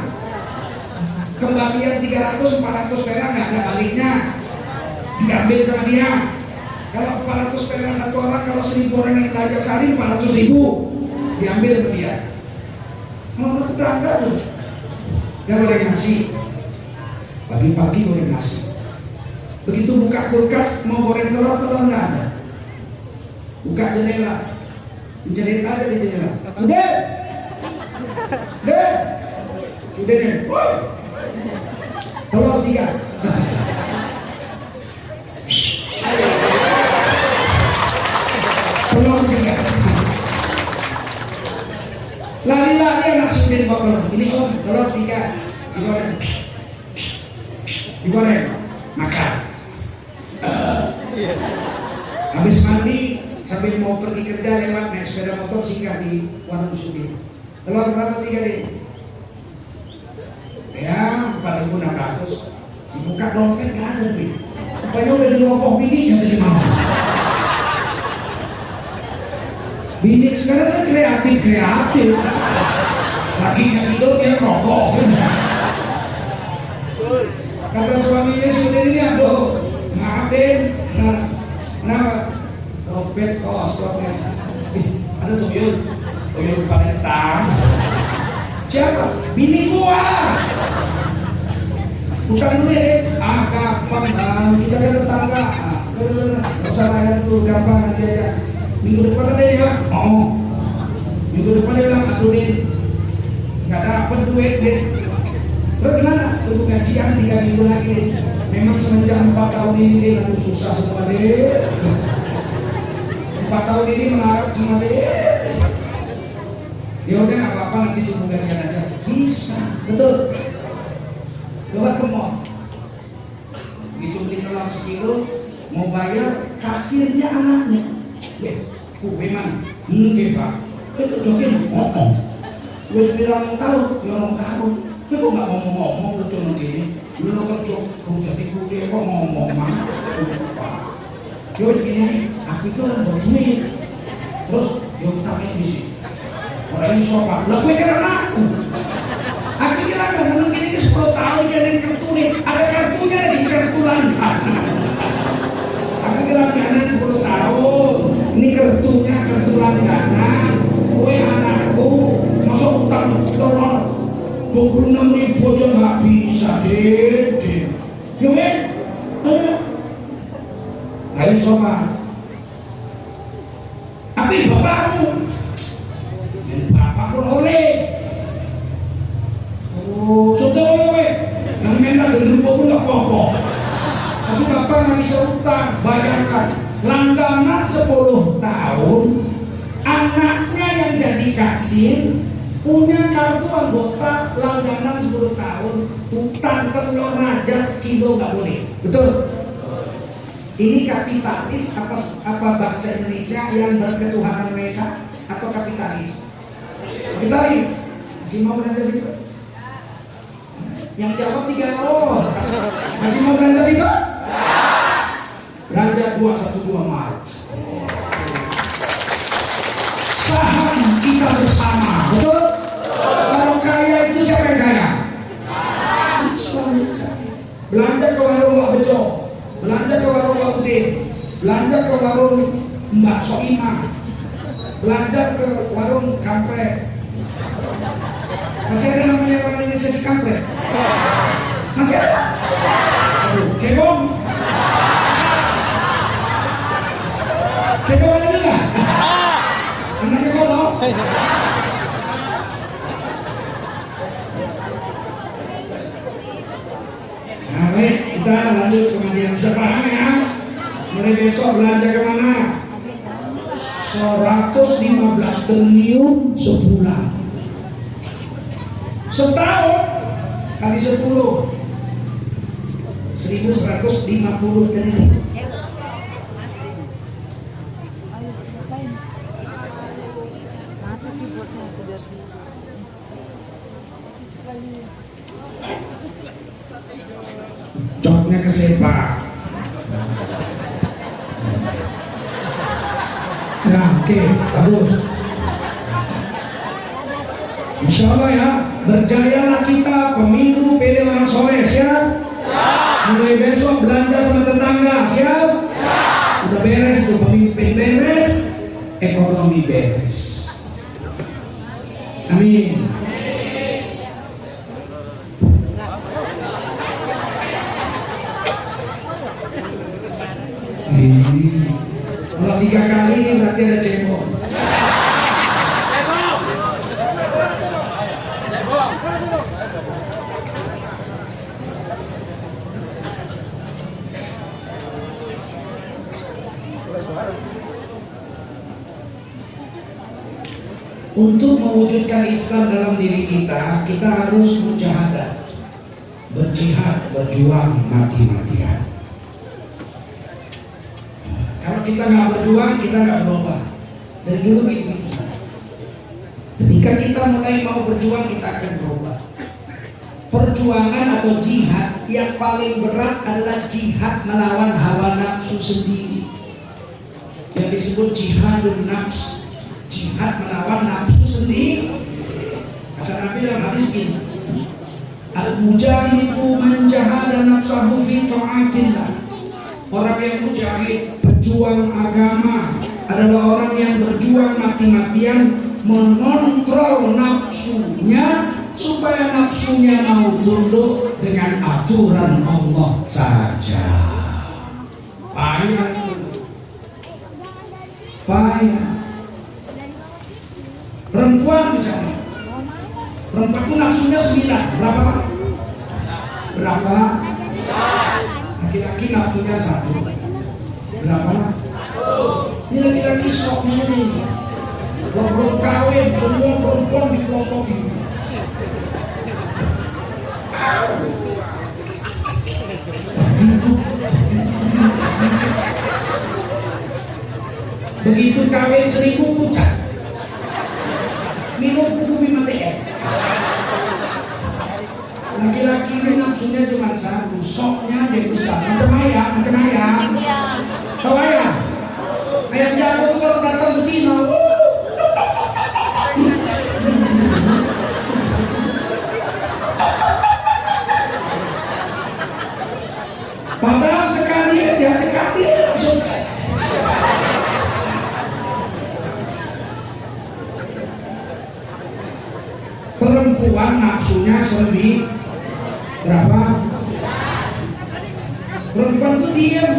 Kembalian 300-400 perak nggak ada baliknya, diambil sama dia. Kalau 400 perak satu orang, kalau 1.000 orang yang belajar sehari 400.000 diambil sama dia. Mau tetangga tuh nggak boleh nasi, pagi-pagi boleh nasi. Begitu buka kulkas mau goreng telur nggak ada. Buka jendela ada di jendela. Udah deh. Telur 3. Telur 3. Lari-lari anak sendiri bawa telur. Ini om, telur 3. Digoreng. Makan. Habis mandi sambil mau pergi kerja lewat naik sepeda motor singgah di warung subi. Telur berapa 3 deh? Ya, 4.600. Dibuka dompet nggak ada nih. Rupanya udah dirokok bininya tadi malam. Bini sekarang kan kreatif. Lakinya tidur dia rokok. Kata suaminya sudah ini, aduh, maafin. Kenapa? Dompet kosong. Ada tuyul Palembang. Siapa? Bini gua. Bukan duit. Gampang bang. Kita kan tetangga. Gak usah bayar dulu, gampang nanti aja. Minggu depan ada ya? Oh. Minggu depan dia bilang, aduh Din, gak dapet duit Din. Terus gimana? Untuk gajian 3 minggu lagi Din. Memang semenjak 4 tahun ini Din, aduh susah semua Din. 4 tahun ini mengharap semua Din. Ya udah nggak apa-apa, nanti tunggu gajian aja. Bisa, betul. Coba ke mall, gitu beli telur sekilo, mau bayar kasirnya anaknya. Memang, pak. Itu jokin ngomong. Gue bilang tahu, orang tahu. Tapi kok nggak ngomong-ngomong betul begini? Lu kerja, jadi gue kok ngomong mah. Yo begini, aku itu orang duit. Terus yo tarik di sini. Orang ini sopan, lah gue kira aku. Aku kira kan mungkin ini 10 tahun jadi kartu nih, ada kartunya di kartu langgan. Aku kira kan 10 tahun, ini kartunya kartu langganan. Gue anakku masuk utang telur 26.000 aja nggak bisa deh. Yo ada. Ayo sopan. Tapi bapakmu. Bapak pun oleh. Oh, sudah oleh. Nang menang gendruwo pun nggak apa-apa. Tapi bapak nggak bisa utang. Bayangkan, langganan 10 tahun, anaknya yang jadi kasir, punya kartu anggota langganan 10 tahun, utang telur raja sekilo nggak boleh. Betul? Ini kapitalis apa bangsa Indonesia yang berketuhanan Maha Esa atau kapitalis? Kapitalis. Masih mau belanja situ? Yang jawab 3 orang. Masih mau belanja situ? Belanja 212 Maret. Saham kita bersama, betul? Kalau kaya itu siapa yang kaya? Belanja ke warung Mbak Bejo, belanja ke warung Mbak Udin, belanja ke warung Mbak Soimah, belanja ke warung kampret. Masih ada namanya orang Indonesia si kampret? Masih ada? Aduh, cebong. Cebong ada juga? Anaknya kolok. Nah, baik, kita lanjut ke Madian. Sudah paham ya? Mulai besok belanja kemana? 115 triliun sebulan. Setahun kali 10, 1150 triliun. Coknya kesepak. Nah, oke, bagus. Insya Allah ya, berjayalah kita pemilu pilih orang soleh, siap? Mulai besok belanja sama tetangga, siap? Udah beres tuh, pemimpin beres, ekonomi beres. Amin. Ini kalau 3 kali ini berarti ada cebong. Untuk mewujudkan Islam dalam diri kita, kita harus mujahadah, berjihad, berjuang mati-matian. Kalau kita nggak berjuang, kita nggak berubah. Dari dulu gitu. Ketika kita mulai mau berjuang, kita akan berubah. Perjuangan atau jihad yang paling berat adalah jihad melawan hawa nafsu sendiri, yang disebut jihadun nafs. Jihad melawan nafsu sendiri. Kata Nabi dalam hadis ini, al-mujahidu man jahada nafsahu fi ta'atillah. Orang yang mujahid, berjuang agama, adalah orang yang berjuang mati-matian mengontrol nafsunya supaya nafsunya mau tunduk dengan aturan Allah saja. Payah, payah. Perempuan misalnya, perempuan itu nafsunya 9, berapa? Berapa? Laki-laki nafsunya 1, berapa? Ini laki-laki soknya nih, belum kawin, semua perempuan dipotongin. Begitu kawin 1000 pucat. Minum buku 5 TM. Laki-laki ini nafsunya cuma 1, soknya dia besar. Macam ayam, macam ayam. Tahu ayam? Ayam jago itu kalau datang betina. Padahal sekali aja, sekali langsung. Perempuan nafsunya lebih berapa? Perempuan itu diam.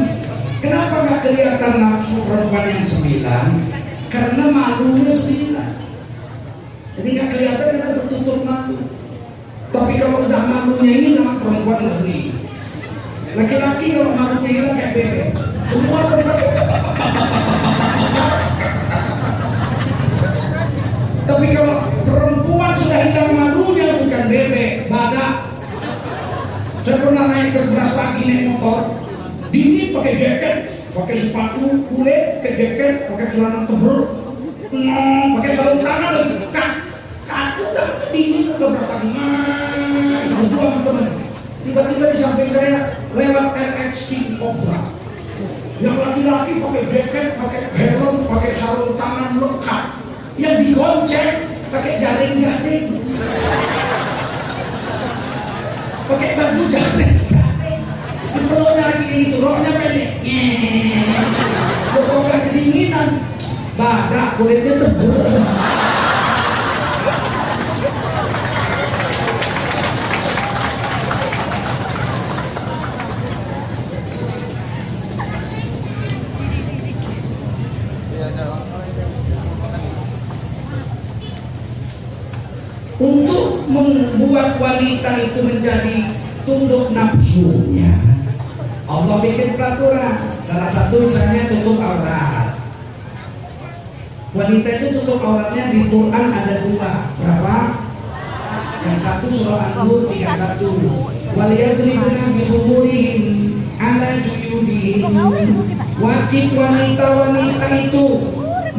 Kenapa nggak kelihatan nafsu perempuan yang 9? Karena malunya 9. Jadi nggak kelihatan karena tertutup malu. Tapi kalau udah malunya hilang, perempuan ngeri. Laki-laki kalau malunya hilang kayak bebek, semua tetap. Tapi kalau perempuan sudah hilang malunya bukan bebek, badak. Saya pernah naik ke Beras Lagi naik motor, dingin pakai jaket, pakai sepatu kulit, pakai jaket, pakai celana tebal, pakai sarung tangan lagi, kaku dah dingin ke Beras Lagi, berdua teman. Tiba-tiba di samping saya lewat RX King Cobra. Yang laki-laki pakai jaket, pakai helm, pakai sarung tangan lengkap. Yang digonceng pakai jaring-jaring, pakai baju jaring-jaring. Perutnya lagi itu, roknya pendek. Pokoknya kedinginan, badak kulitnya tebal. Untuk membuat wanita itu menjadi tunduk nafsunya, Allah bikin peraturan. Salah satu misalnya tutup aurat. Wanita itu tutup auratnya di Quran ada dua. Berapa? Yang satu surah An-Nur 31. Waliyadribna bihumurihim ala juyubihim. Wajib wanita-wanita itu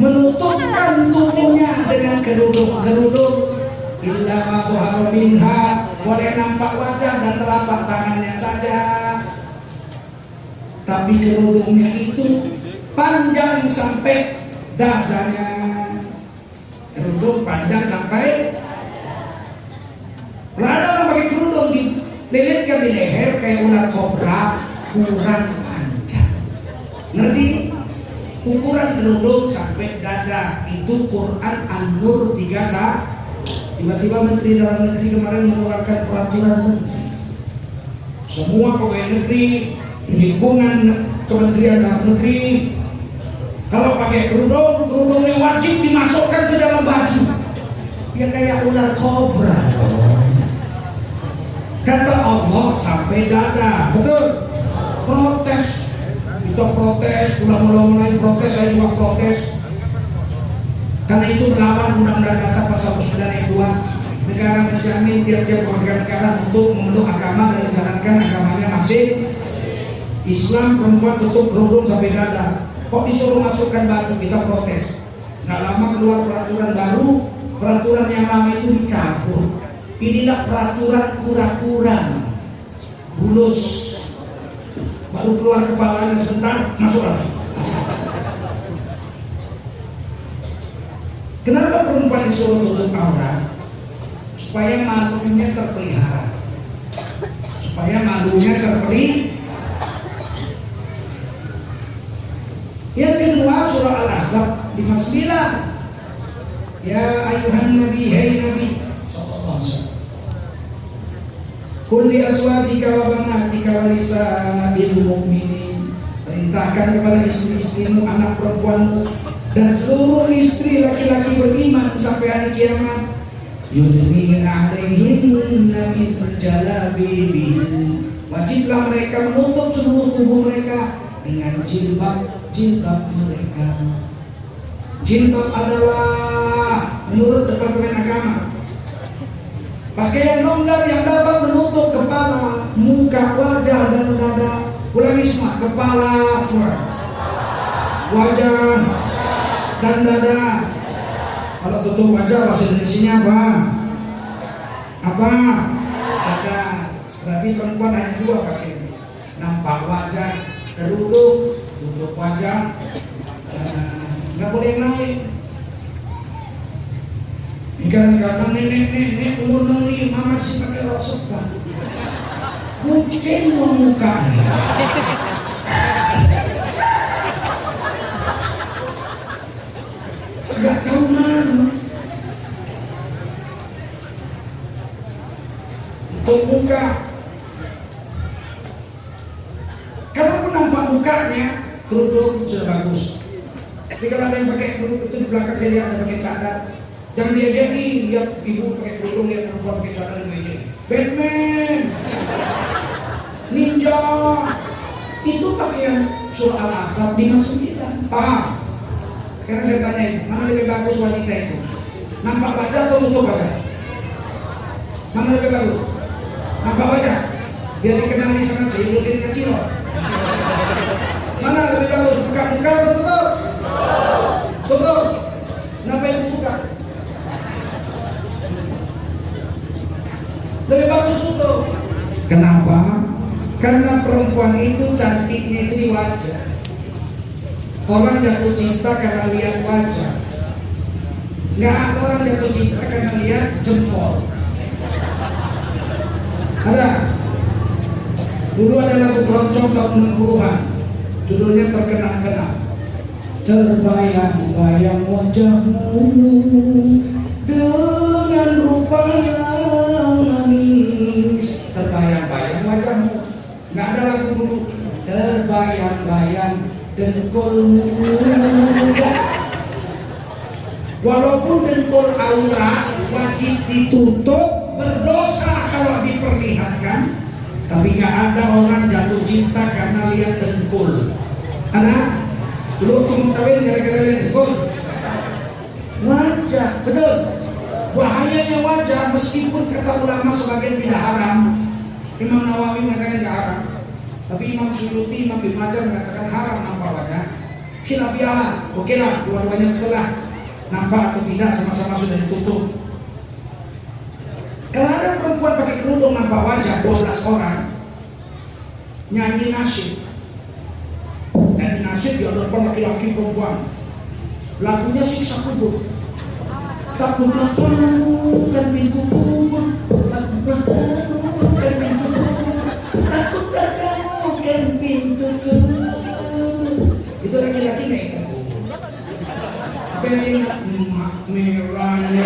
menutupkan tubuhnya dengan kerudung. Illa ma dhahara minha, boleh nampak wajah dan telapak tangannya saja. Tapi kerudungnya itu panjang sampai dadanya. Kerudung panjang sampai. Lalu orang pakai kerudung dililitkan di leher kayak ular kobra, kurang panjang. Ngerti? Ukuran kerudung sampai dada itu Quran An-Nur 31. Tiba-tiba Menteri Dalam Negeri kemarin mengeluarkan peraturan menteri. Semua pegawai negeri, lingkungan Kementerian Dalam Negeri, kalau pakai kerudungnya wajib dimasukkan ke dalam baju. Ya kayak ular kobra. Kata Allah sampai dada, betul? Protes, kita protes, ulang-ulang protes, saya juga protes. Karena itu melawan Undang-Undang Dasar Pasal 92. Negara menjamin tiap-tiap warga negara untuk memeluk agama dan menjalankan agamanya masing. Islam perempuan tutup kerudung sampai dada. Kok disuruh masukkan baju, kita protes. Nggak lama keluar peraturan baru, peraturan yang lama itu dicabut. Inilah peraturan kura-kura, bulus. Baru keluar kepalanya sebentar, masuk lagi. Kenapa perempuan disuruh tutup aurat? Supaya malunya terpelihara. Supaya malunya terpelihara. Yang kedua surah Al-Ahzab 59. Ya ayuhan nabi, hai nabi sallallahu alaihi wasallam. Qul li azwajika wa banatika wa nisa'il mu'minin. Perintahkan kepada istri-istrimu, anak perempuanmu dan seluruh istri laki-laki beriman sampai hari kiamat, yudnina alaihinna min jalabibihin. Wajiblah mereka menutup seluruh tubuh mereka dengan jilbab mereka. Jilbab adalah menurut Departemen Agama pakaian longgar yang dapat menutup kepala, muka, wajah dan dada. Ulangi semua, kepala, wajah dan dada. Kalau tutup wajah bahasa Indonesianya apa? Apa? Dada. Berarti perempuan hanya dua pakai. Nampak wajah, kerudung, tutup wajah. Nggak boleh yang lain. Kadang-kadang nenek umur 65 masih pakai rok sepan. Mungkin mau mukanya. Gak tahu malu. Untuk muka. Kalau nampak mukanya, kerudung sudah bagus. Tapi kalau ada yang pakai kerudung itu di belakang saya lihat ada pakai cadar. Jangan diajari, lihat ibu pakai kerudung, lihat perempuan pakai cadar, Batman. ninja. Itu pakaian surah Al-Ahzab 59. Paham? Sekarang saya tanya, mana lebih bagus wanita itu? Nampak wajah atau tutup wajah? Mana lebih bagus? Nampak wajah? Biar dikenali sama Jainuddin kecil. Mana lebih bagus? Buka-buka atau tutup? Tutup. Kenapa itu buka? Lebih bagus tutup. Kenapa? Karena perempuan itu cantiknya itu di wajah. Orang jatuh cinta karena lihat wajah. Nggak ada orang jatuh cinta karena lihat jempol. Ada. Dulu ada lagu keroncong tahun 60-an. Judulnya Terkenang-kenang. Terbayang-bayang wajahmu dengan rupa yang manis. Terbayang-bayang wajahmu. Nggak ada lagu dulu. Terbayang-bayang dengkulmu. Walaupun dengkul aurat wajib ditutup, berdosa kalau diperlihatkan, tapi nggak ada orang jatuh cinta karena lihat dengkul. Anak, dulu kamu kawin gara-gara lihat dengkul. Wajah, betul. Bahayanya wajah, meskipun kata ulama sebagian tidak haram. Imam Nawawi mengatakan tidak haram, tapi Imam Suyuti, Imam Ibnu Hajar mengatakan haram nampak wajah. Khilafiyah, oke lah, dua-duanya betul lah. Nampak atau tidak sama-sama sudah ditutup. Kalau ada perempuan pakai kerudung nampak wajah 12 orang nyanyi nasyid. Nyanyi nasyid di hadapan laki-laki perempuan. Lagunya siksa kubur. Takutlah temukan pintu kubur. Takutlah temukan pintu kubur. Takutlah temukan pintu kubur. Itu laki-laki mereka. Beringat emak merahnya.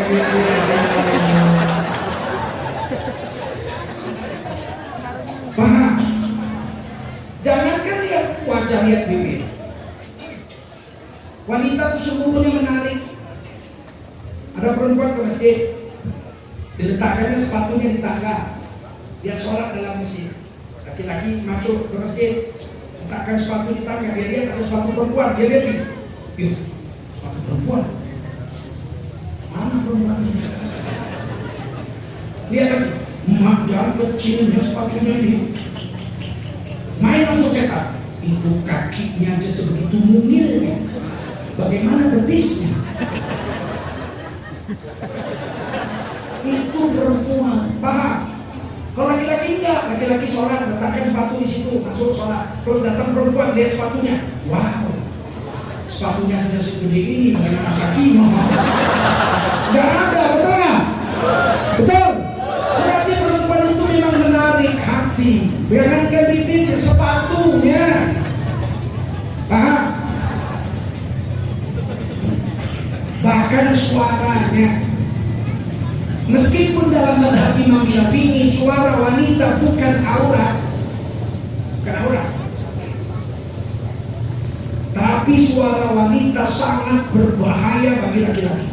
Paham? Jangankan lihat wajah, lihat bibir. Wanita itu sesungguhnya menarik. Ada perempuan ke masjid, diletakkannya sepatunya di tangga, dia sholat dalam masjid. Laki-laki masuk ke masjid, letakkan sepatu di tangga, dia lihat ada sepatu perempuan, dia lihat ini. Perempuan, mana perempuan ini? Lihat lagi, emak yang kecilnya sepatunya ini. Main langsung cetak, itu kakinya aja sebegitu mungilnya. Bagaimana betisnya? Itu perempuan, paham? Kalau laki-laki enggak, laki-laki sholat, letakkan sepatu di situ, masuk sholat. Terus datang perempuan, lihat sepatunya, wow. Sepatunya sudah segede ini, bagaimana kakinya? Gak ada, betul nggak? Betul? Berarti perempuan itu memang menarik hati. Jangankan bibir, sepatunya. Paham? Bahkan suaranya. Meskipun dalam mazhab Imam Syafi'i suara wanita bukan aurat, bukan aurat. Tapi suara wanita sangat berbahaya bagi laki-laki.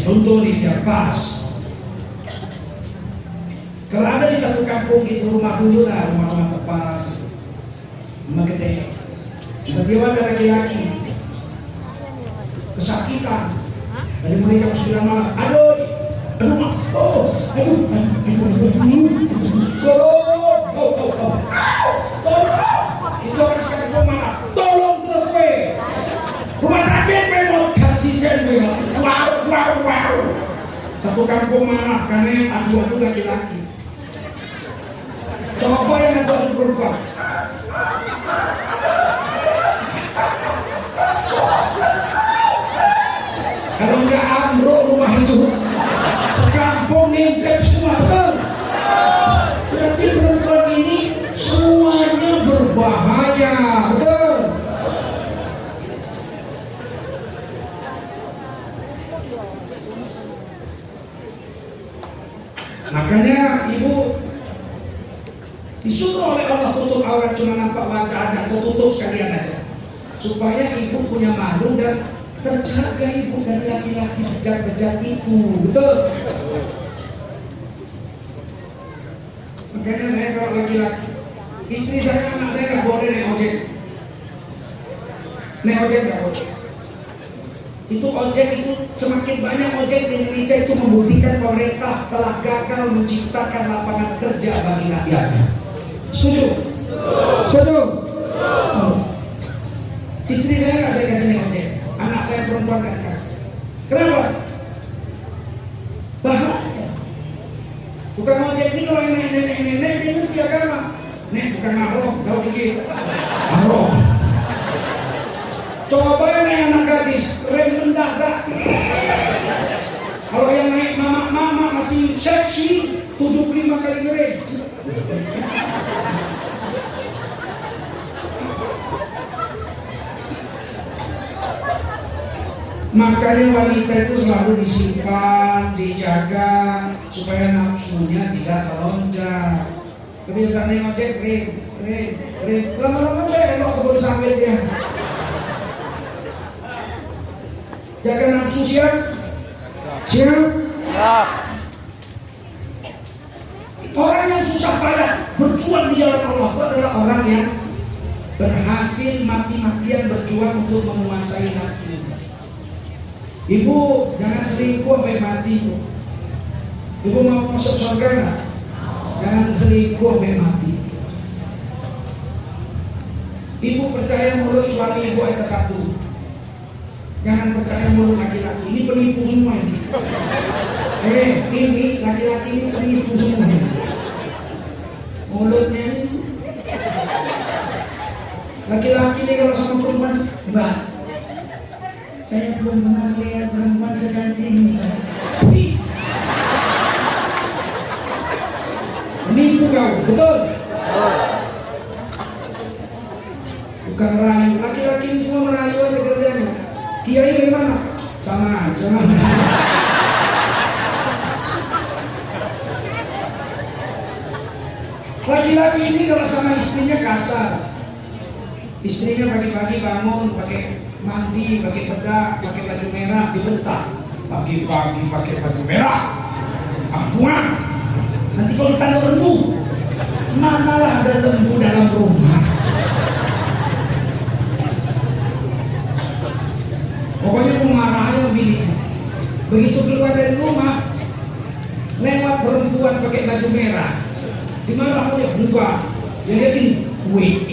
Contoh nih, biar pas. Kalau ada di satu kampung itu rumah dulu lah, rumah tepas, rumah gede. Tiba-tiba ada laki-laki kesakitan dari mulai jam 9 malam. Aduh, itu orang sekarang marah. Tolong terus gue. Rumah sakit memang kasih sen wow. Satu kampung marah karena adu laki-laki. Coba yang ada perempuan. Kalau nggak ambruk rumah itu, sekampung ngintip semua, betul? Berarti perempuan ini semuanya berbahaya, betul? Makanya ibu disuruh oleh Allah tutup aurat, cuma nampak wajah aja, tutup sekalian aja, supaya ibu punya malu dan terjaga ibu dari laki-laki bejat-bejat itu, betul? Makanya saya kalau laki-laki, istri saya, anak saya nggak boleh naik ojek. Naik ojek nggak boleh. Itu ojek itu semakin banyak ojek di Indonesia itu membuktikan pemerintah telah gagal menciptakan lapangan kerja bagi rakyatnya. Setuju? Setuju? Oh. Istri saya nggak saya kasih naik ojek, anak saya perempuan nggak kasih. Kenapa? Bahaya. Bukan ojek ini kalau yang nenek-nenek dia ngerti agama. Nek bukan mahrum, tahu begitu? Mahrum. Coba naik anak gadis, rem mendadak. Kalau yang naik mama masih seksi, 75 kali ngerem. Makanya wanita itu selalu disimpan, dijaga supaya nafsunya tidak melonjak. Kebiasaan naik ojek, rem, lama-lama belok kebun sawit dia. Jaga nafsu siap? Siap? Siap. Orang yang susah payah berjuang di jalan Allah itu adalah orang yang berhasil mati-matian berjuang untuk menguasai nafsu. Ibu jangan selingkuh sampai mati. Ibu mau masuk surga nggak? Jangan selingkuh sampai mati. Ibu percaya mulut suami ibu ada satu. Jangan percaya mulut laki-laki. Ini penipu semua ini. Ini laki-laki ini penipu semua ini. Mulutnya ini. Laki-laki ini kalau sama perempuan, Mbak, saya belum pernah lihat perempuan secantik ini. Menipu kau, betul? Bukan merayu. Laki-laki ini semua merayu aja kerjanya. Kiai bagaimana? Sama aja. Laki-laki ini kalau sama istrinya kasar. Istrinya pagi-pagi bangun pakai mandi, pakai bedak, pakai baju merah, dibentak. Pagi-pagi pakai baju merah, ampunan. Nanti kalau ditanya lembu, manalah ada lembu dalam rumah. Pokoknya memarahi bininya. Begitu keluar dari rumah, lewat perempuan pakai baju merah, dimarah dia buka, dia liatin, wee.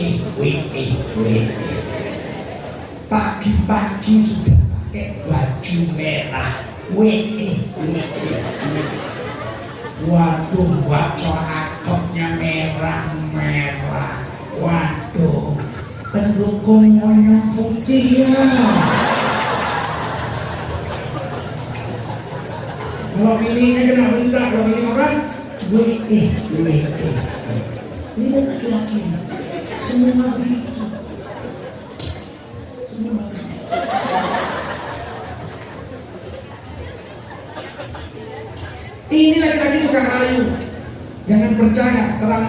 Pagi-pagi sudah pakai baju merah, wee. Waduh, wajah akoknya merah. Waduh, pendukung monyong putih ya. Kalau bininya kena bentak, kalau bini orang, wee. Ini laki-laki, semua begitu. Ini laki-laki tukang rayu. Jangan percaya, terang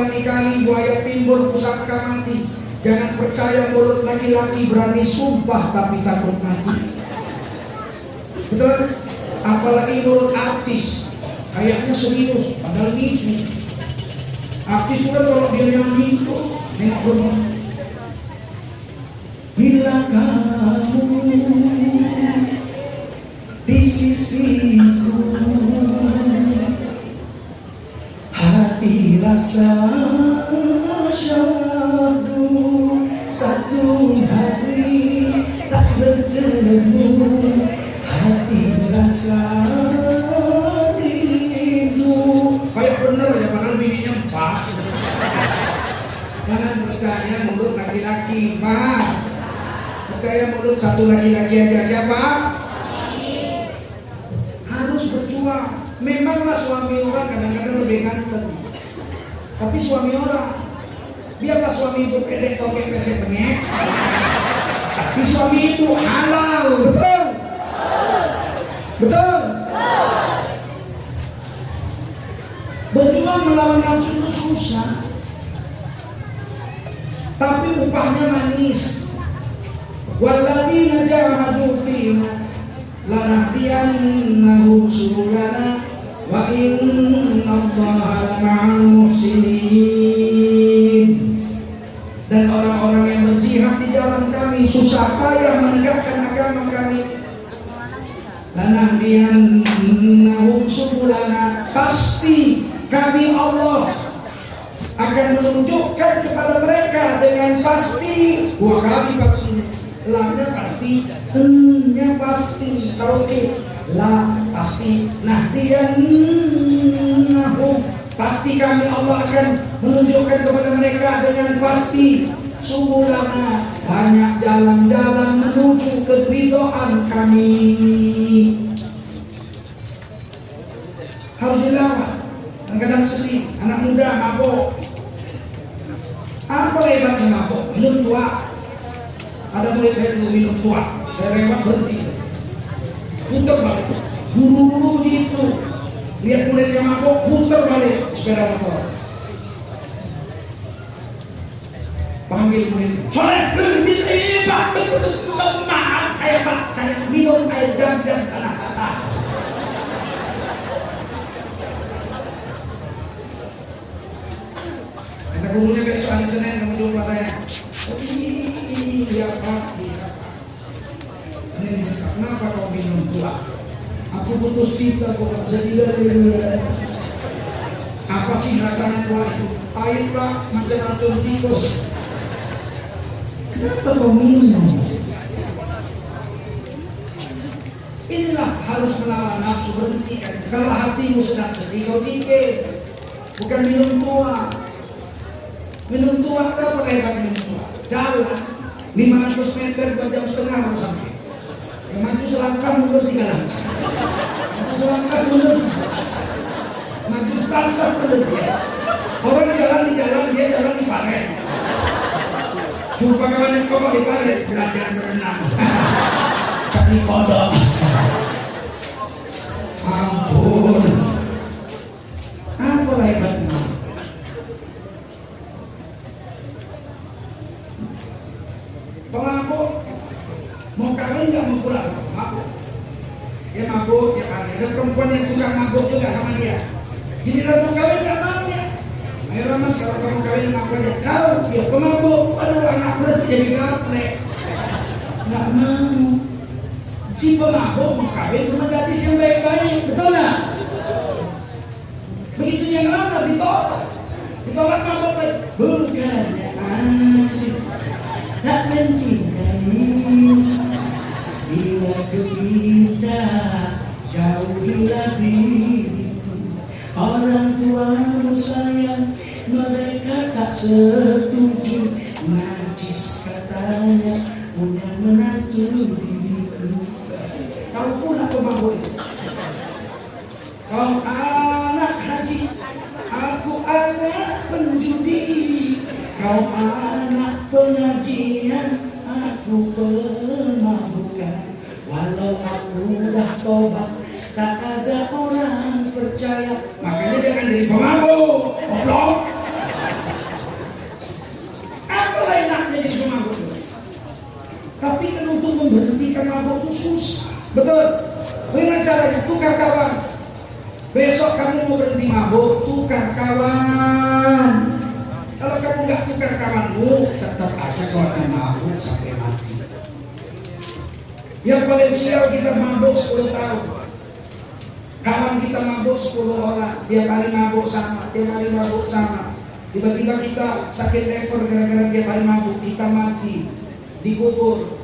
nikahi, buaya timbul, pusaka mati. Jangan percaya mulut laki-laki berani sumpah tapi takut mati. Betul? Apalagi mulut artis, kayaknya serius, padahal nipu. Artis juga kalau dia yang nipu, nengok rumah. Bila kamu di sisiku, hati rasa syahdu, satu hari tak bertemu, hati rasa rindu. Kayak bener ya, padahal bininya empat. Jangan percaya mulut laki-laki, Pak. Percaya mulut satu laki-laki aja. Siapa? Harus berjuang. Memanglah suami orang kadang-kadang lebih ganteng, tapi suami orang, biarlah suami itu pedek tokek pesek bengek, tapi suami itu halal. Betul? Betul? Berjuang melawan nafsu itu susah, tapi upahnya manis. Walladzina jahadu fina lanahdiyannahum subulana wa innallaha lama'al muhsinin. dalam menegakkan agama kami. Lanahdiannahum subulana, pasti kami Allah akan menunjukkan kepada mereka dengan pasti. Dua kali pasti, lamnya pasti, nya pasti. Kalau la pasti, nahdiyannahum, pasti kami Allah akan menunjukkan kepada mereka dengan pasti. Subulana, banyak jalan-jalan menuju keridhaan kami. Harus dilawan. Kadang sedih, anak muda mabuk. Apa hebatnya mabuk? Minum tua. Ada murid saya dulu minum tua, saya lewat berhenti, putar balik. Dulu gitu, lihat muridnya mabuk, putar balik sepeda motor. Panggil murid, sore, berhenti, Pak, maaf saya Pak, saya minum air dan kata-kata. Kata gurunya besok hari Senin kamu jumpa saya. Iya Pak, iya Pak. Ini kenapa kau minum tua? Aku putus cinta kok jadi dari. Apa sih rasanya tua itu? Pahit Pak, macam racun tikus. Kenapa kau minum? Inilah harus melawan nafsu, berhentikan. Kalau hatimu sedang sedih, kau tinggal. Bukan minum tua. Minum tua apa hebat minum tua? Jalan 500 meter 2 jam setengah baru sampai. Yang maju selangkah mundur 3 langkah. Maju selangkah mundur. Maju selangkah mundur dia. Orang jalan di jalan, dia jalan di paret. Jumpa kawan yang kau di paret, belajar berenang. Cari kodok. Ampun. Apa hebatnya? Pemabuk mau kawin nggak mau pulang sama pemabuk. Dia mabuk, dia kawin. Ada perempuan yang tukang mabuk juga sama dia. Jadi kalau mau kawin nggak mau ya. Ayo Mas, kalau kamu kawin sama aku ya. Kau dia pemabuk, aduh anak berarti jadi gaplek. Nggak mau. Si pemabuk mau kawin sama gadis yang baik-baik, betul nggak? Begitu yang lama ditolak. Ditolak mabuk lagi. Bukannya tak mencintai, bila ku minta jauhilah diriku. Orang tuamu sayang, mereka tak setuju. Najis katanya punya menantu diriku. Kau pula pemabuk. Kau anak haji, aku anak penjudi. Kau anak pengajian, aku pemabukan. Walau aku dah tobat, tak ada orang percaya. Makanya jangan jadi pemabuk, goblok. Apa enaknya jadi pemabuk? Tapi kan untuk memberhentikan mabuk itu susah. Betul. Bagaimana caranya? Tukar kawan. Besok kamu mau berhenti mabuk, tukar kawan. Kalau kamu nggak tukar kawanmu, tetap aja kau akan mabuk sampai mati. Yang paling sial kita mabuk 10 tahun. Kawan kita mabuk 10 orang, dia kali mabuk sama, dia kali mabuk sama. Tiba-tiba kita sakit lever gara-gara dia kali mabuk, kita mati, dikubur.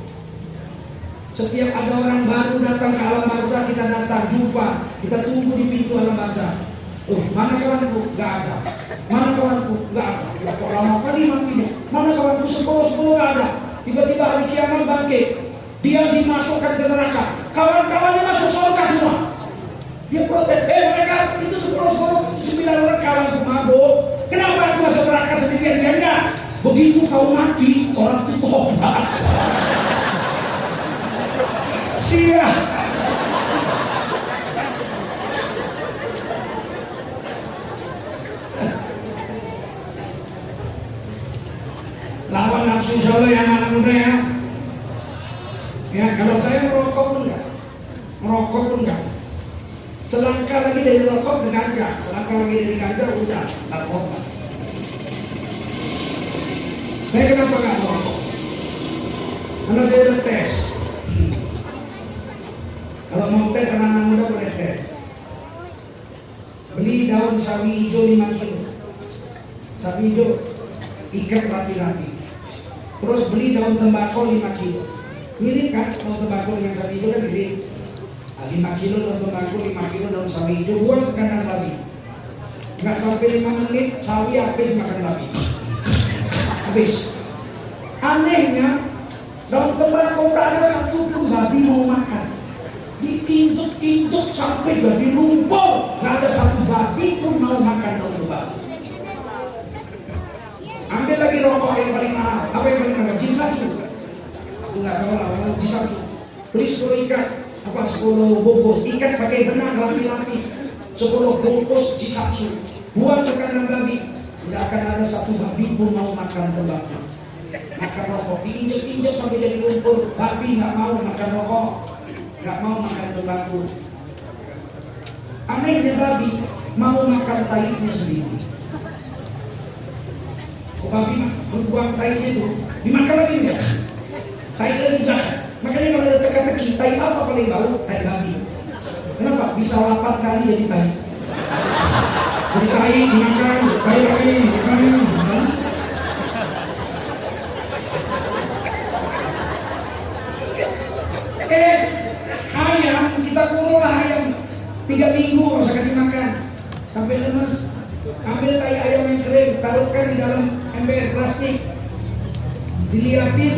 Setiap ada orang baru datang ke alam barzah, kita datang, jumpa, kita tunggu di pintu alam barzah. Oh, mana kawanku? Gak ada. Mana kawanku? Gak ada. Ya kok lama kali matinya? Mana kawanku? 10 gak ada. Tiba-tiba hari kiamat bangkit, dia dimasukkan ke neraka. Kawan-kawannya masuk surga semua. Dia protes, mereka itu 9 orang kawanku mabuk. Kenapa aku masuk neraka sendirian? Dia enggak. Begitu kau mati, orang itu tobat. Sia. Lawan nafsu solo yang anak muda ya. Ya, kalau saya merokok pun enggak. Merokok pun enggak. Selangkah lagi dari rokok ke ganja. Selangkah lagi dari ganja udah narkoba. Saya kenapa enggak merokok? Karena saya udah tes. Kalau mau tes anak-anak muda boleh tes. Beli daun sawi hijau 5 kilo. Sawi hijau ikat rapi-rapi. Terus beli daun tembakau 5 kilo. Mirip kan daun tembakau dengan sawi hijau kan mirip. 5 kilo daun tembakau, 5 kilo daun sawi hijau, buat ke kandang babi. Nggak sampai 5 menit sawi habis makan babi. Habis. Anehnya daun tembakau tak ada satu pun babi mau makan. Ditintuk-tintuk sampai babi lumpur, nggak ada satu babi pun mau makan daun tembakau. Ambil lagi rokok yang paling mahal. Apa yang paling mahal? Jinsansu. Aku nggak tahu lah, jinsansu. Beli 10 ikat, 10 bungkus ikat pakai benang rapi-rapi. 10 bungkus jinsansu. Buat ke kandang babi. Tidak akan ada satu babi pun mau makan tembakau. Makan rokok, diinjek-injek sampai jadi lumpur. Babi nggak mau makan rokok, nggak mau makan tembakau. Anehnya babi mau makan taiknya sendiri. Babi membuang taiknya itu dimakan lagi enggak? Tai lagi enggak? Makanya kalau ada teka-teki, tai apa paling bau? Tai babi. Kenapa? Bisa 8 kali jadi tai. Jadi tai dimakan, tai lagi dimakan. Ayam kita kurung lah ayam 3 minggu nggak usah kasih makan sampai lemes. Ambil tai ayam yang kering, taruhkan di dalam ember plastik, diliatin.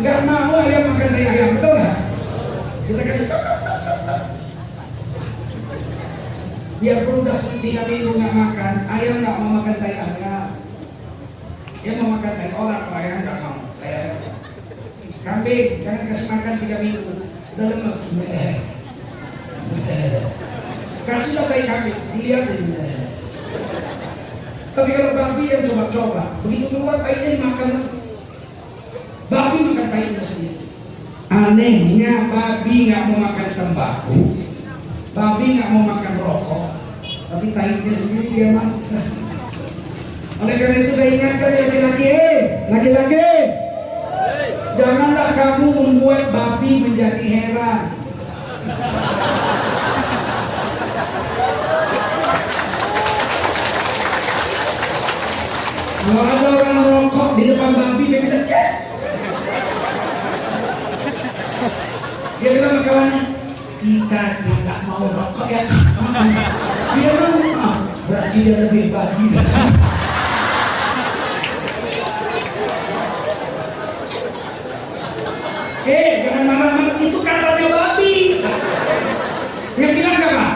Nggak mau ayam makan tai ayam, betul nggak? Kita kasih biarpun udah 3 minggu nggak makan, ayam nggak mau makan tai ayam. Dia mau makan tai orang, ayam nggak mau. Kambing jangan kasih makan 3 minggu, udah lemes. Kasihlah tai kambing, dilihatin. Tapi kalau babi yang coba-coba, begitu keluar tainya dimakan. Babi makan tainya sendiri. Anehnya babi nggak mau makan tembakau, babi nggak mau makan rokok, tapi tainya sendiri dia makan. Oleh karena itu saya ingatkan laki-laki, janganlah kamu membuat babi menjadi heran. Kalau ada orang merokok di depan babi, dia bilang, dia bilang sama kawannya, kita tidak mau rokok ya. Dia mau, berarti dia lebih babi. Jangan marah-marah, itu katanya babi. Yang bilang siapa?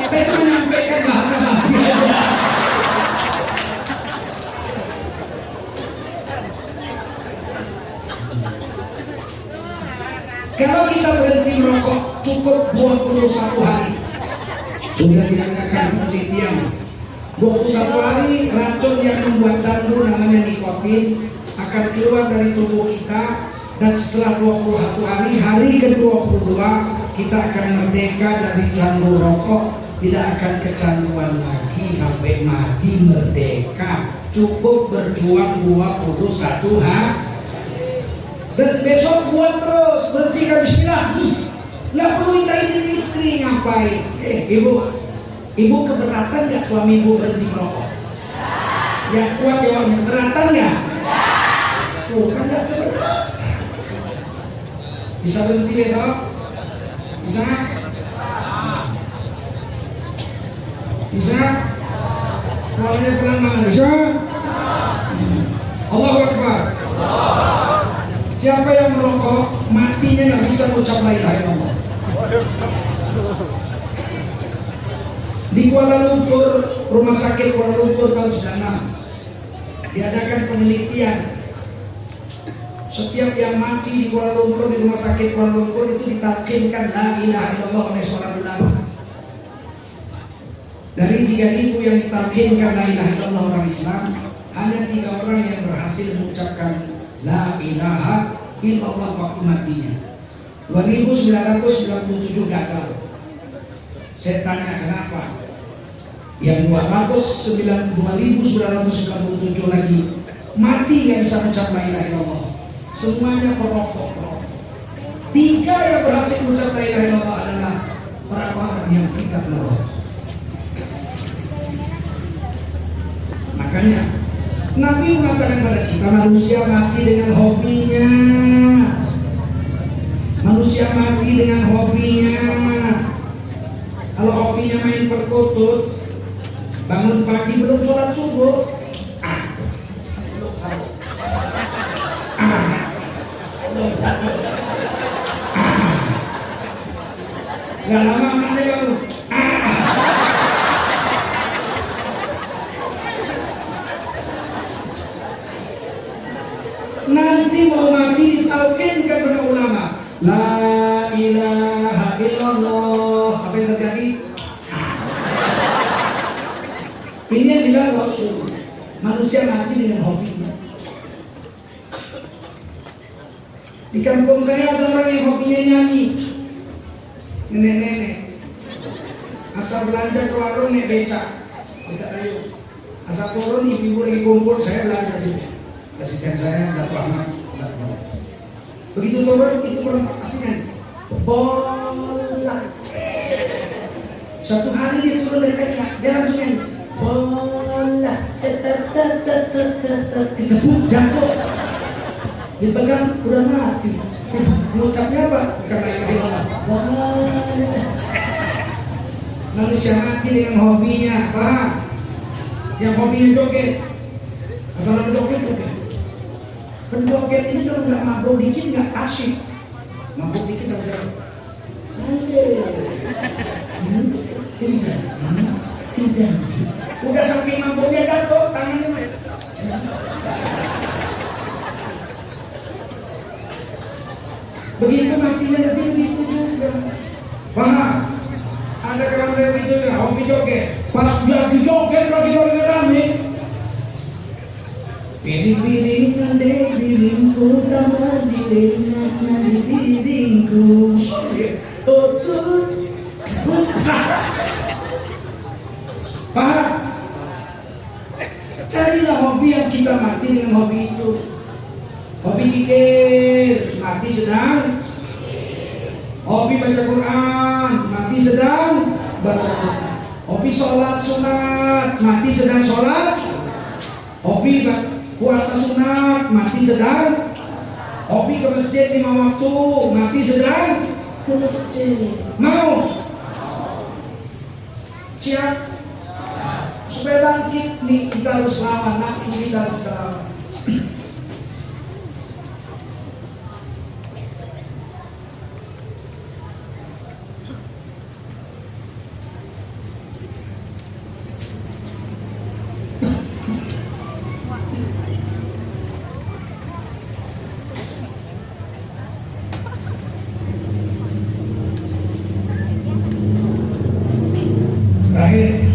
Saya cuma menyampaikan bahasa babi aja. Kalau kita berhenti merokok cukup 21 hari. Sudah diadakan penelitian. 21 hari racun yang membuat candu namanya nikotin akan keluar dari tubuh kita, dan setelah 21 hari, hari ke-22 kita akan merdeka dari candu rokok, tidak akan kecanduan lagi sampai mati merdeka. Cukup berjuang 21 hari. Dan besok buat terus, berhenti kan bismillah. Nggak perlu minta izin istri, ngapain? Ibu keberatan nggak suami ibu berhenti merokok? Yang kuat jawabnya, keberatan nggak? Tuh kan nggak keberatan. Bisa berhenti besok? Bisa? Bisa? Soalnya pelan banget, bisa? Allahu Akbar. Siapa yang merokok, matinya nggak bisa ucap la ilaha illallah. Di Kuala Lumpur, rumah sakit Kuala Lumpur tahun 96 diadakan penelitian. Setiap yang mati di Kuala Lumpur, di rumah sakit Kuala Lumpur itu ditalkinkan la ilaha illallah oleh seorang ulama. Dari 3.000 yang ditalkinkan la ilaha illallah orang Islam, hanya 3 orang yang berhasil mengucapkan la ilaha illallah waktu matinya. 2.997 gagal. Saya tanya kenapa? Yang 2.997 lagi mati nggak bisa mengucap la ilaha illallah. Semuanya perokok. Tiga yang berhasil mengucap la ilaha illallah adalah orang-orang yang tidak merokok. Makanya Nabi mengatakan pada kita, manusia mati dengan hobinya. Manusia mati dengan hobinya. Kalau hobinya main perkutut, bangun pagi belum sholat subuh, belum sahur, belum sahur, nggak lama nanti baru, nanti mau mati ditalkinkan oleh ulama, la ilaha illallah. Apa yang terjadi? Ini yang bilang Rasul, manusia mati dengan hobinya. Di kampung saya ada orang yang hobinya nyanyi, nenek-nenek. Asal belanja ke warung nih becak ayo. Asal turun ibu lagi kumpul, saya belanja juga. Kasihkan saya dapat amat. Begitu turun itu kurang kasihkan. Bola. Satu hari dia turun dari becak, dia langsung nyanyi. Bola, ditepuk jatuh, dipegang udah mati. Mengucapnya apa? Karena yang Allah. Manusia mati dengan hobinya, paham? Yang hobinya joget, asal joget. Penjoget ini kalau nggak mabuk dikit nggak asik, mabuk dikit aja. Tidak. Udah saking mabuknya jatuh tangannya. Begitu matinya tapi begitu juga. Paham? Ada kalau dari itu ya hobi joget. Pas dia dijoget lagi rame. Piring-piring nande piringku tambah dilengat nadi piringku. Paham? Carilah hobi yang kita mati dengan hobi itu. Hobi zikir, mati sedang. Hobi baca Quran, mati sedang baca Quran. Hobi sholat sunat, mati sedang sholat. Hobi puasa sunat, mati sedang. Hobi ke masjid 5 waktu, mati sedang ke masjid. Mau? Siap? Supaya bangkit nih kita harus lawan nafsu, kita harus lawan. Terakhir,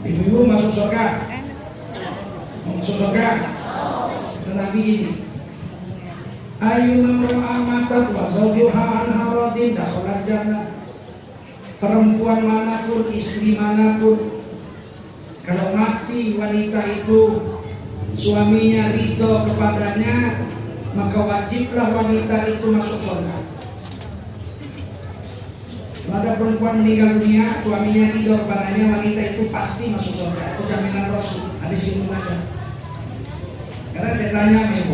ibu-ibu masuk surga, masuk surga. Nabi ini, ayu mamra'amatat wa zawjuha an haradin dakhalat jannah. Perempuan manapun, istri manapun, kalau mati wanita itu suaminya ridho kepadanya, maka wajiblah wanita itu masuk surga. Ada perempuan meninggal dunia, suaminya ridho kepadanya, wanita itu pasti masuk surga. Itu jaminan Rasul. Hadis ini ada. Karena saya tanya ibu,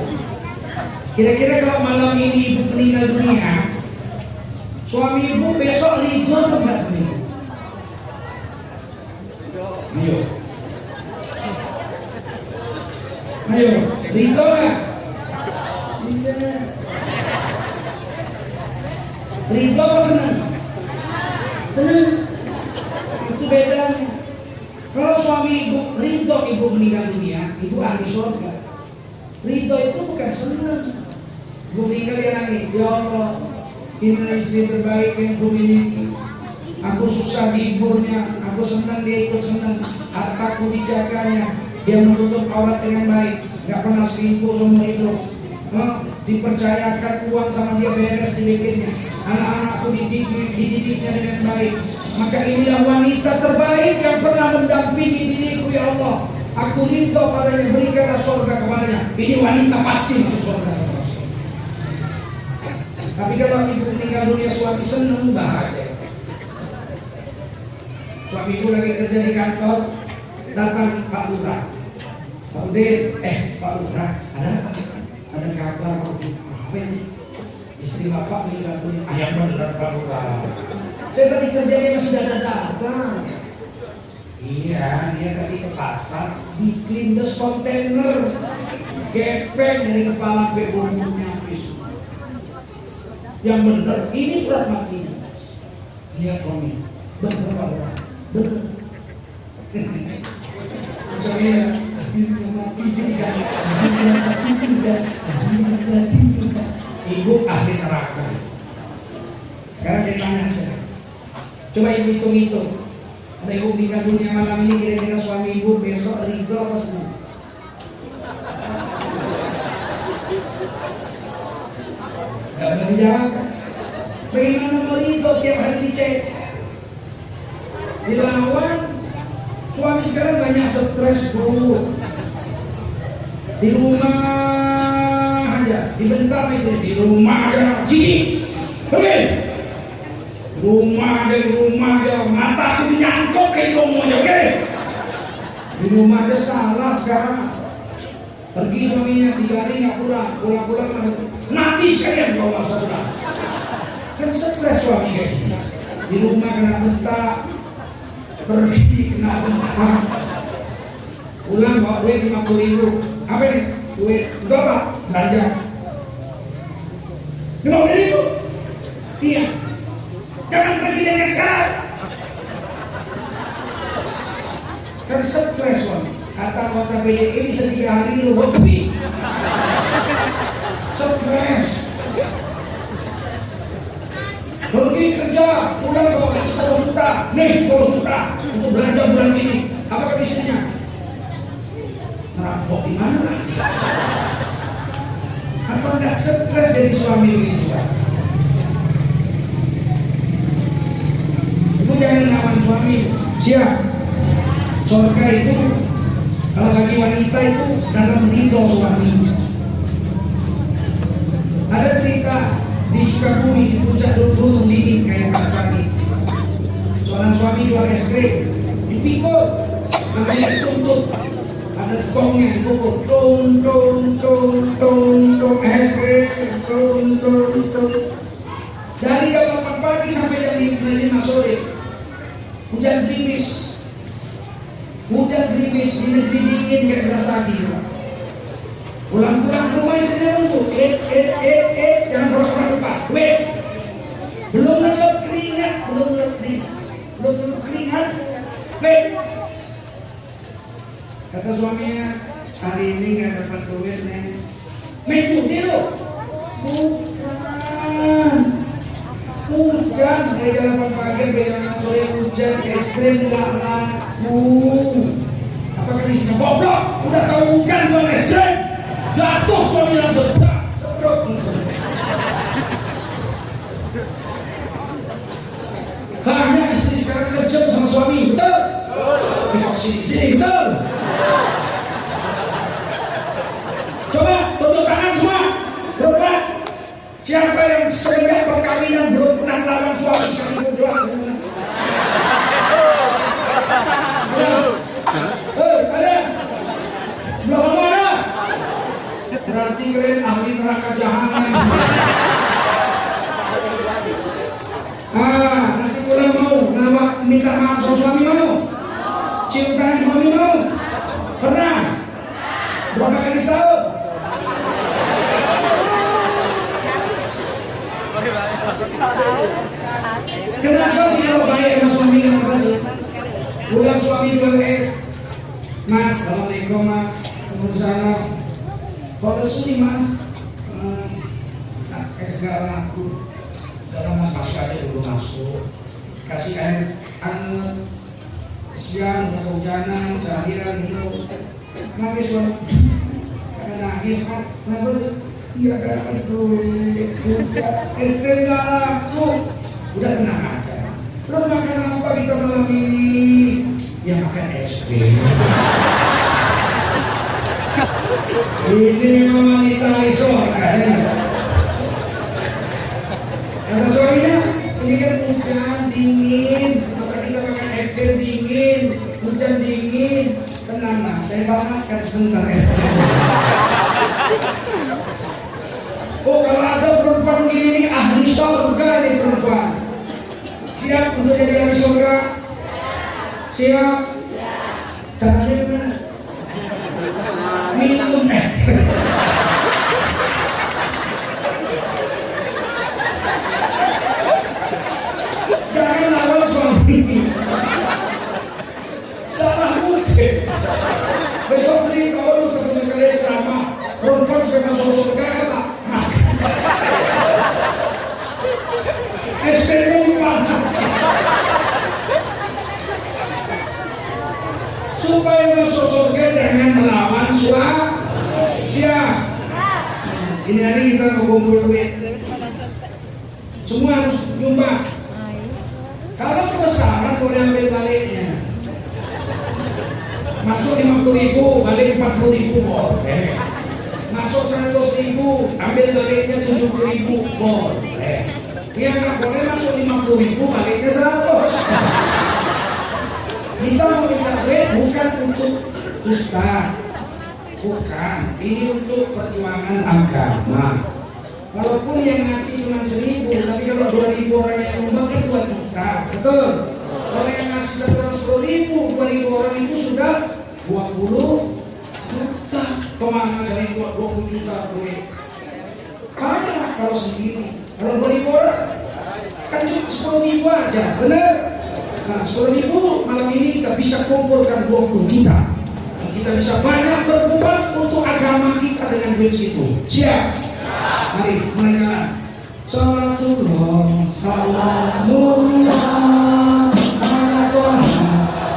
kira-kira kalau malam ini ibu meninggal dunia, suami ibu besok ridho atau enggak? Ayo, ridho nggak? Tidak. Ridho apa senang? Senang. Itu bedanya. Kalau suami ibu ridho ibu meninggal dunia, ibu ahli surga. Ridho itu bukan senang. Ibu meninggal dia nangis, ya Allah, ini istri terbaik yang aku miliki. Aku susah dihiburnya, aku senang dia ikut senang. Hartaku dijaganya, dia menutup aurat dengan baik, nggak pernah selingkuh seumur hidup. Dipercayakan uang sama dia beres dibikinnya. Anak-anakku dididiknya dengan baik. Maka inilah wanita terbaik yang pernah mendampingi diriku, ya Allah. Aku ridho padanya, berikanlah surga kepadanya. Ini wanita pasti masuk surga. Tapi kalau ibu meninggal dunia, suami senang, bahagia. Suamiku lagi kerja di kantor, datang Pak Lurah. Pak Udin, Pak Lurah, ada kabar apa ini? Istri bapak meninggal dunia. Ayam benar Pak Lurah. Saya tadi kerjanya masih datang. Iya, dia tadi ke pasar, bikin des kontainer, gepeng dari kepala sampai bumbungnya habis. Yang benar, ini surat matinya. Lihat suami, benar Pak Lurah, benar. Soalnya, ibu ahli neraka. Sekarang saya tanya saya, coba ibu hitung-hitung. Ada ibu meninggal dunia malam ini, kira-kira suami ibu besok ridho apa senang? Gak berani jawab kan? Bagaimana meridho tiap hari dicek? Dilawan, suami sekarang banyak stres bro. Di rumah aja, dibentar aja, di rumah aja, gigi, oke? Rumah aja, mata aku nyangkut ke hidungmu aja, oke? Di rumah aja salah sekarang. Pergi suaminya 3 hari nggak pulang mati sekalian kalau nggak usah pulang. Kan stres suami kayak gini. Di rumah kena bentak, pergi kena bentak, pulang bawa duit 50.000. Apa ini? Duit berapa? Belanja 50.000. Iya. Jangan presiden yang sekarang. Kan stres suami. Kata kota PDI bisa 3 hari lu lebih. Stres. Pergi kerja, pulang bawa 10 juta. Nih 10 juta untuk belanja bulan ini. Apa kata istrinya? Merampok di mana lah? Apa enggak stres dari suami begitu? Ibu jangan lawan suami. Siap. Surga itu kalau bagi wanita itu dalam ridho suami. Ada cerita di Sukabumi, di puncak gunung dingin kayak Pak Saki. Seorang suami jual es krim, dipikul, namanya es tuntut. Ada gongnya dipukul, tung es krim, tung. Dari jam 8 pagi sampai jam 5 sore, hujan gerimis di negeri dingin kayak beras tadi. Pulang-pulang ke rumah istrinya tunggu, jangan boros-boros lupa, belum lelep keringat, kata suaminya, hari ini nggak dapat duit nih, main judi lo, hujan dari jam 8 pagi sampai jam 6 sore hujan, es krim nggak laku. Apa kan isinya goblok, udah tahu hujan jual es krim, jatuh suami langsung setruk. Banyak istri sekarang kejam sama suami, betul? Tengok sini, betul? Coba tutup tangan semua, berobat. Siapa yang semenjak perkawinan belum pernah melawan suami sekalipun doang? Ada? Sebelah mana? Berarti kalian ahli neraka jahanam. Nanti pulang mau minta maaf sama suami mau? Cium tangan suami mau? Pernah? Berapa kali setahun? Kenapa sih kalau baik sama suami kenapa sih? Pulang suami jual es, Mas, assalamualaikum Mas, waalaikumsalam. Kalau sini Mas, es gak laku. Dalam Mas masuk aja dulu masuk, kasih air hangat. Siang udah kehujanan, seharian minum. Nangis suami, karena nangis Mas, kenapa sih? Iya kan duit, es krim gak laku. Udah tenang aja. Terus makan apa kita malam ini? Ya makan es krim. Ini memang wanita isola ya. Kata suaminya, ini kan hujan dingin, masa kita pakai es krim dingin, hujan dingin. Tenang lah, saya panaskan sebentar es krim. Oh, kalau ada perempuan begini ahli surga nih perempuan. Siap untuk jadi ahli surga? Siap? Caranya gimana? Minum es krim. Jangan lawan suami. Salah mungkin. Besok sih kalau lu ketemu kalian sama perempuan sudah masuk surga apa? Es krim panas. Supaya masuk surga jangan melawan suami. Siap. Ini hari kita mau kumpul duit. Semua harus nyumbang. Kalau kebesaran boleh ambil baliknya. Masuk 50.000, balik 40.000 boleh. Masuk 100.000, ambil baliknya 70.000 boleh. Yang nggak boleh masuk 50.000, baliknya 100. Kita mau minta duit bukan untuk ustaz, bukan. Ini untuk perjuangan agama. Walaupun yang ngasih cuma 1.000, tapi kalau 2.000 orang yang nyumbang kan 2 juta, betul? Kalau yang ngasih 110.000, 2.000 orang itu sudah 20 juta. Kemana dari 20 juta duit? Banyak kalau sendiri. Kalau 2.000 orang, kan cuma 10.000 aja, benar? Nah, 10.000 malam ini kita bisa kumpulkan 20 juta. Kita bisa banyak berbuat untuk agama kita dengan duit itu. Siap? Mari mulai jalan. Salatullah, salamullah ala Toha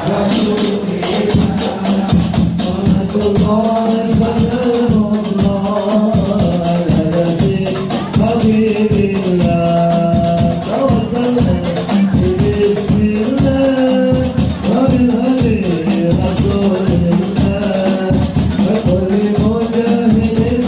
Rasulillah. Salatullah, salamullah ala Yasin Habibillah. Tawassalam bismillah wa bil hadi Rasulillah. Wa kulli mujahidin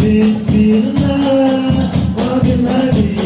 Bismillah, wa bil hadi